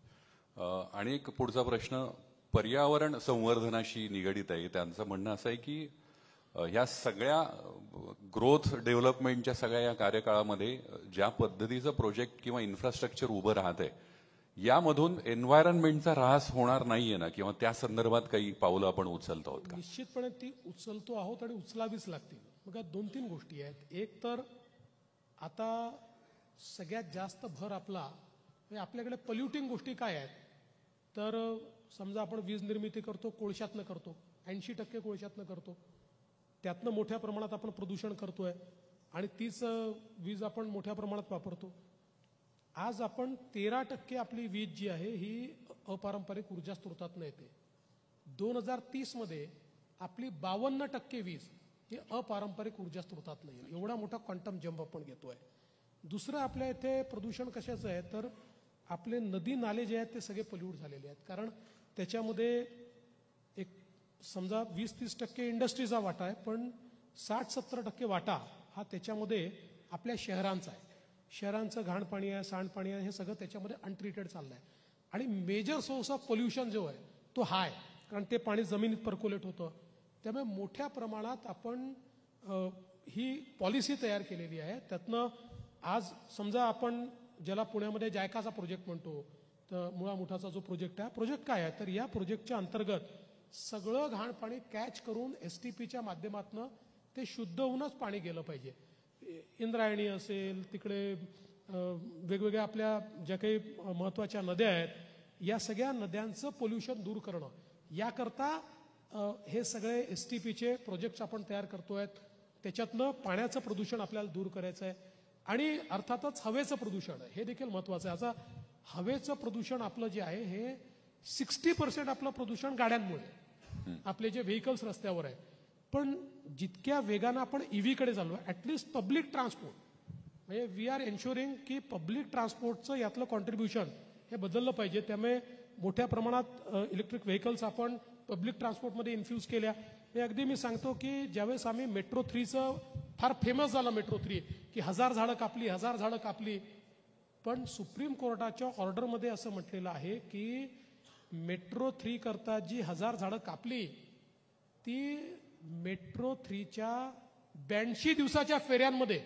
आणि एक पुढचा प्रश्न पर्यावरण संवर्धनाशी निगडित आहे. त्यांचं म्हणणं असं आहे की ह्या सगळ्या ग्रोथ डेव्हलपमेंटच्या सगळ्या या कार्यकाळामध्ये ज्या पद्धतीचं प्रोजेक्ट किंवा इन्फ्रास्ट्रक्चर उभं राहत आहे यामधून एन्व्हायरमेंटचा ऱ्हास होणार नाहीये ना, किंवा त्या संदर्भात काही पावलं आपण उचलतो आहोत का? निश्चितपणे ती उचलतो आहोत आणि उचलावीच लागतील. मग दोन तीन गोष्टी आहेत. एक तर आता सगळ्यात जास्त भर आपला म्हणजे आपल्याकडे पोल्युटिंग गोष्टी काय आहेत तर समजा आपण वीज निर्मिती करतो कोळशातनं करतो, 80% कोळशातनं करतो, त्यातनं मोठ्या प्रमाणात आपण प्रदूषण करतोय आणि तीच वीज आपण मोठ्या प्रमाणात वापरतो. आज आपण 13% आपली वीज जी आहे ही अपारंपरिक ऊर्जा स्रोतातनं येते. 2030 मध्ये आपली 52% वीज ही अपारंपरिक ऊर्जा स्रोतातनं येईल. एवढा मोठा क्वांटम जंप आपण घेतोय. दुसरं आपल्या इथे प्रदूषण कशाचं आहे तर आपले नदी नाले जे आहेत ते सगळे पोल्यूट झालेले आहेत. कारण त्याच्यामध्ये एक समजा 20-30% इंडस्ट्रीचा वाटा आहे पण 60-70% वाटा हा त्याच्यामध्ये आपल्या शहरांचा आहे. शहरांचं घाण पाणी आहे, सांडपाणी आहे, हे सगळं त्याच्यामध्ये अनट्रीटेड चाललं आहे. आणि मेजर सोर्स ऑफ पोल्युशन जो आहे तो हा आहे कारण ते पाणी जमिनीत पर्क्युलेट होतं. त्यामुळे मोठ्या प्रमाणात आपण ही पॉलिसी तयार केलेली आहे. त्यातनं आज समजा आपण ज्याला पुण्यामध्ये जायकाचा प्रोजेक्ट म्हणतो तर मुळा मुठाचा जो प्रोजेक्ट आहे, प्रोजेक्ट काय आहे तर या प्रोजेक्टच्या अंतर्गत सगळं घाण पाणी कॅच करून STPच्या माध्यमातून ते शुद्ध होऊनच पाणी गेलं पाहिजे. इंद्रायणी असेल, तिकडे वेगवेगळ्या आपल्या ज्या काही महत्त्वाच्या नद्या आहेत या सगळ्या नद्यांचं पोल्युशन दूर करणं याकरता हे सगळे STPचे प्रोजेक्ट्स आपण तयार करतोय. त्याच्यातनं पाण्याचं प्रदूषण आपल्याला दूर करायचं आहे आणि अर्थातच हवेचं प्रदूषण हे देखील महत्त्वाचं आहे. आता हवेचं प्रदूषण आपलं जे आहे हे 60% आपलं प्रदूषण गाड्यांमुळे आपले जे व्हेकल्स रस्त्यावर आहे. पण जितक्या वेगानं आपण EVकडे चाललो ऍटलिस्ट पब्लिक ट्रान्सपोर्ट म्हणजे वी आर एन्शुरिंग की पब्लिक ट्रान्सपोर्टचं यातलं कॉन्ट्रीब्युशन हे बदललं पाहिजे. त्यामुळे मोठ्या प्रमाणात इलेक्ट्रिक व्हेकल्स आपण पब्लिक ट्रान्सपोर्टमध्ये इन्फ्यूज केल्या. हे अगदी मी सांगतो की ज्यावेळेस आम्ही मेट्रो 3चं फार फेमस झालं मेट्रो 3 की 1000 झाडं कापली पण सुप्रीम कोर्टाच्या ऑर्डरमध्ये असं म्हटलेलं आहे की मेट्रो 3 करता जी 1000 झाडं कापली ती मेट्रो 3च्या 82 दिवसाच्या फेऱ्यांमध्ये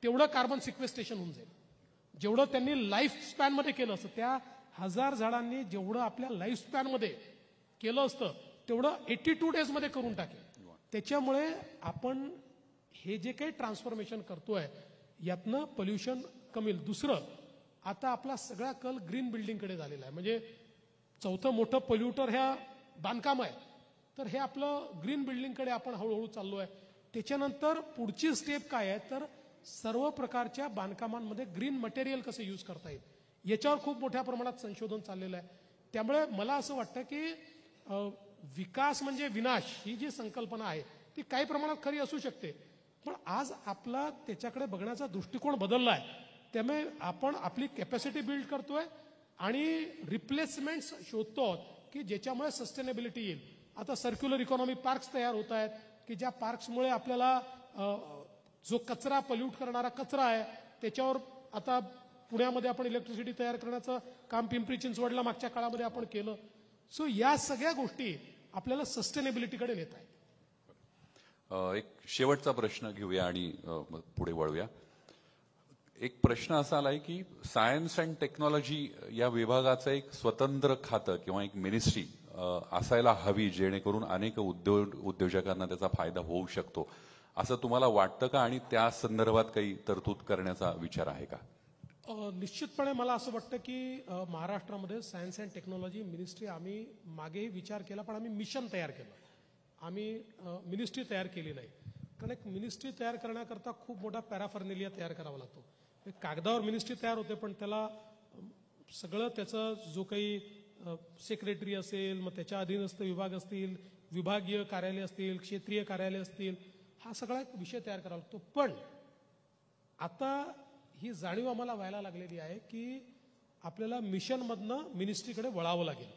तेवढं कार्बन सिक्वेस्ट्रेशन होऊन जाईल. जेवढं त्यांनी लाईफ स्पॅनमध्ये केलं असतं त्या 1000 झाडांनी जेवढं आपल्या लाईफ स्पॅनमध्ये केलं असतं तेवढं 82 डेजमध्ये करून टाकेल. त्याच्यामुळे आपण हे जे काही ट्रान्सफॉर्मेशन करतोय यातनं पोल्युशन कमी. दुसरं आता आपला सगळा कल ग्रीन बिल्डिंगकडे झालेला आहे. म्हणजे चौथं मोठं पोल्युटर ह्या बांधकाम आहे तर हे आपलं ग्रीन बिल्डिंगकडे आपण हळूहळू चाललोय. त्याच्यानंतर पुढची स्टेप काय आहे तर सर्व प्रकारच्या बांधकामांमध्ये ग्रीन मटेरियल कसं यूज करता येईल याच्यावर खूप मोठ्या प्रमाणात संशोधन चाललेलं आहे. त्यामुळे मला असं वाटतं की विकास म्हणजे विनाश ही जी संकल्पना आहे ती काही प्रमाणात खरी असू शकते पण आज आपला त्याच्याकडे बघण्याचा दृष्टिकोन बदलला आहे. त्यामुळे आपण आपली कॅपॅसिटी बिल्ड करतोय आणि रिप्लेसमेंट्स शोधतो की ज्याच्यामुळे सस्टेनेबिलिटी येईल. आता सर्क्युलर इकॉनॉमी पार्क्स तयार होत आहेत की ज्या पार्क्समुळे आपल्याला जो कचरा पोल्यूट करणारा कचरा आहे त्याच्यावर आता पुण्यामध्ये आपण इलेक्ट्रिसिटी तयार करण्याचं काम पिंपरी चिंचवडला मागच्या काळामध्ये आपण केलं. सो या सगळ्या गोष्टी आपल्याला सस्टेनेबिलिटीकडे नेत आहेत. एक शेवटचा प्रश्न घेऊया आणि पुढे वळूया. एक प्रश्न असा आलाय की सायन्स अँड टेक्नॉलॉजी या विभागाचं एक स्वतंत्र खातं किंवा एक मिनिस्ट्री असायला हवी जेणेकरून अनेक उद्योजकांना त्याचा फायदा होऊ शकतो असं तुम्हाला वाटतं का आणि त्या संदर्भात काही तरतूद करण्याचा विचार आहे का? निश्चितपणे मला असं वाटतं की महाराष्ट्रामध्ये सायन्स अँड टेक्नॉलॉजी मिनिस्ट्री आम्ही मागेही विचार केला, पण आम्ही मिशन तयार केलं. आम्ही मिनिस्ट्री तयार केली नाही. कारण एक मिनिस्ट्री तयार करण्याकरता खूप मोठा पॅराफर्नेलिया तयार करावा लागतो. एक कागदावर मिनिस्ट्री तयार होते, पण त्याला सगळं त्याचं जो काही सेक्रेटरी असेल, मग त्याच्या अधीनस्थ विभाग असतील, विभागीय कार्यालय असतील, क्षेत्रीय कार्यालय असतील, हा सगळा एक विषय तयार करावा लागतो. पण आता ही जाणीव आम्हाला व्हायला लागलेली आहे की आपल्याला मिशनमधनं मिनिस्ट्रीकडे वळावं लागेल.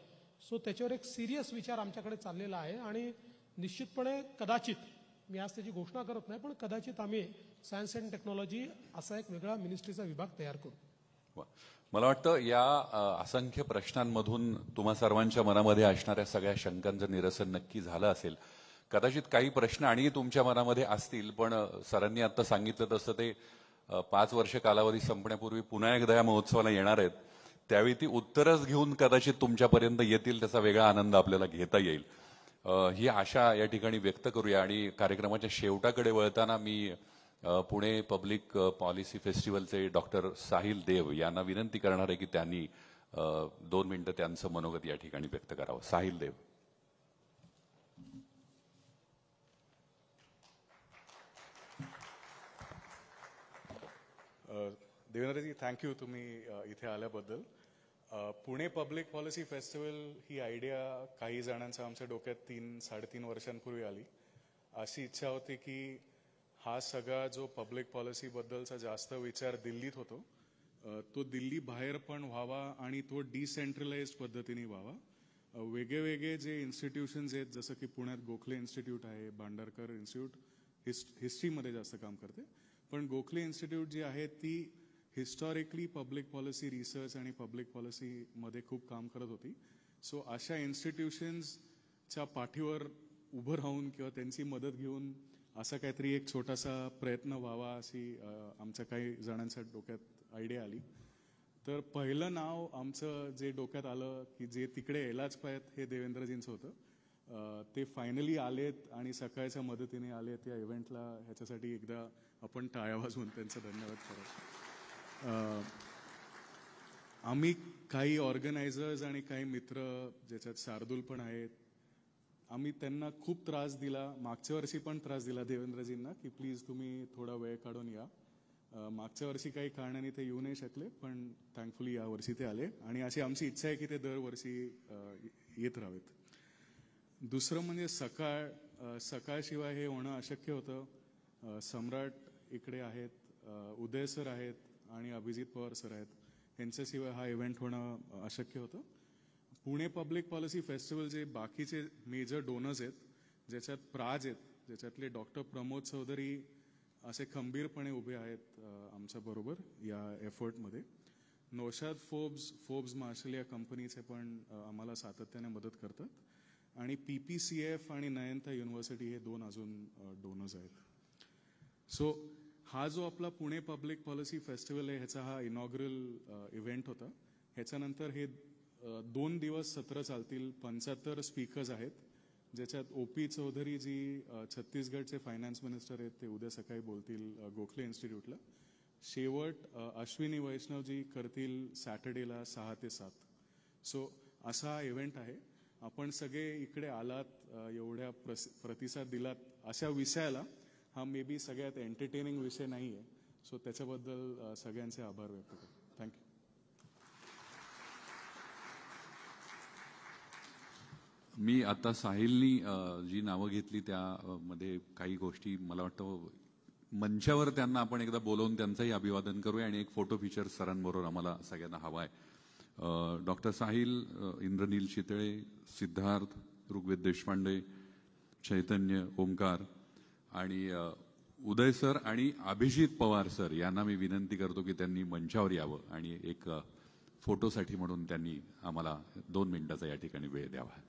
सो त्याच्यावर एक सिरियस विचार आमच्याकडे चाललेला आहे आणि निश्चितपणे कदाचित, मी आज त्याची घोषणा करत नाही, पण कदाचित आम्ही सायन्स अँड टेक्नॉलॉजी असा एक वेगळा मिनिस्ट्रीचा विभाग तयार करू. वा. मला वाटतं या असंख्य प्रश्नांमधून तुम्हा सर्वांच्या मनामध्ये असणाऱ्या सगळ्या शंकांचं निरसन नक्की झालं असेल. कदाचित काही प्रश्न आणि तुमच्या मनामध्ये असतील, पण सरांनी आता सांगितलं तसं ते 5 वर्ष कालावधी संपण्यापूर्वी पुन्हा एकदा या महोत्सवाला येणार आहेत. त्यावेळी ती उत्तरच घेऊन कदाचित तुमच्यापर्यंत येतील, त्याचा वेगळा आनंद आपल्याला घेता येईल, ही आशा या ठिकाणी व्यक्त करूया. आणि कार्यक्रमाच्या शेवटाकडे वळताना मी पुणे पब्लिक पॉलिसी फेस्टिवलचे डॉक्टर साहिल देव यांना विनंती करणार आहे की त्यांनी 2 मिनिटं त्यांचं मनोगत या ठिकाणी व्यक्त करावं. साहिल देव. देवेंद्रजी, थँक्यू तुम्ही इथे आल्याबद्दल. पुणे पब्लिक पॉलिसी फेस्टिवल ही आयडिया काही जणांच्या आमच्या डोक्यात 3-3.5 वर्षांपूर्वी आली. अशी इच्छा होती की हा सगळा जो पब्लिक पॉलिसीबद्दलचा जास्त विचार दिल्लीत होतो, तो दिल्ली बाहेर पण व्हावा आणि तो डिसेंट्रलाइज्ड पद्धतीने व्हावा. वेगळे जे इन्स्टिट्यूशन्स आहेत, जसं की पुण्यात गोखले इन्स्टिट्यूट आहे, भांडारकर इन्स्टिट्यूट हिस्ट्रीमध्ये जास्त काम करते, पण गोखले इन्स्टिट्यूट जी आहे ती हिस्टॉरिकली पब्लिक पॉलिसी रिसर्च आणि पब्लिक पॉलिसीमध्ये खूप काम करत होती. सो अशा इन्स्टिट्यूशन्सच्या पाठीवर उभं राहून किंवा त्यांची मदत घेऊन असा काहीतरी एक छोटासा प्रयत्न व्हावा अशी आमच्या काही जणांच्या डोक्यात आयडिया आली. तर पहिलं नाव आमचं जे डोक्यात आलं की जे तिकडे यायलाच पाहिजेत, हे देवेंद्रजींचं होतं. ते फायनली आलेत आणि सकाळच्या मदतीने आलेत या इव्हेंटला. ह्याच्यासाठी एकदा आपण टाळ्या वाजवून त्यांचं धन्यवाद करू. आम्ही काही ऑर्गनायझर्स आणि काही मित्र, ज्याच्यात शार्दूल पण आहेत, आम्ही त्यांना खूप त्रास दिला. मागच्या वर्षी पण त्रास दिला देवेंद्रजींना की प्लीज तुम्ही थोडा वेळ काढून या. मागच्या वर्षी काही कारणाने ते येऊ नाही शकले, पण थँकफुली या वर्षी ते आले आणि अशी आमची इच्छा आहे की ते दरवर्षी येत राहावेत. दुसरं म्हणजे सकाळशिवाय हे होणं अशक्य होतं. सम्राट इकडे आहेत, उदय सर आहेत आणि अभिजित पवार सर आहेत. यांच्याशिवाय हा इव्हेंट होणं अशक्य होतं. पुणे पब्लिक पॉलिसी फेस्टिवल जे बाकीचे मेजर डोनर्स आहेत, ज्याच्यात प्राज आहेत, ज्याच्यातले डॉक्टर प्रमोद चौधरी असे खंबीरपणे उभे आहेत आमच्याबरोबर या एफर्टमध्ये. नौशाद फोर्ब्स मार्शल या कंपनीचे पण आम्हाला सातत्याने मदत करतात. आणि PPCF आणि नयनता युनिव्हर्सिटी हे 2 अजून डोनर्स आहेत. सो हा जो आपला पुणे पब्लिक पॉलिसी फेस्टिवल आहे, ह्याचा हा इनॉग्रल इव्हेंट होता. ह्याच्यानंतर हे 2 दिवस सत्र चालतील. 75 स्पीकर्स आहेत, ज्याच्यात OP चौधरी जी छत्तीसगडचे फायनान्स मिनिस्टर आहेत, ते उद्या सकाळी बोलतील गोखले इन्स्टिट्यूटला. शेवट अश्विनी वैष्णवजी करतील सॅटर्डेला 6 ते 7. सो असा हा इव्हेंट आहे. आपण सगळे इकडे आलात, एवढ्या प्रतिसाद दिलात अशा विषयाला. हा मे बी सगळ्यात एंटरटेनिंग विषय नाही आहे. सो त्याच्याबद्दल सगळ्यांचे आभार व्यक्त करतो. थँक्यू. मी आता साहिलनी जी नावं घेतली त्यामध्ये काही गोष्टी मला वाटतं मंचावर त्यांना आपण एकदा बोलवून त्यांचंही अभिवादन करूया आणि एक फोटो फीचर सरांबरोबर आम्हाला सगळ्यांना हवा आहे. डॉक्टर साहिल, इंद्रनील चितळे, सिद्धार्थ, ऋग्वेद देशपांडे, चैतन्य, ओंकार आणि उदय सर आणि अभिजित पवार सर यांना मी विनंती करतो की त्यांनी मंचावर यावं आणि एक फोटोसाठी म्हणून त्यांनी आम्हाला 2 मिनिटाचा या ठिकाणी वेळ द्यावा.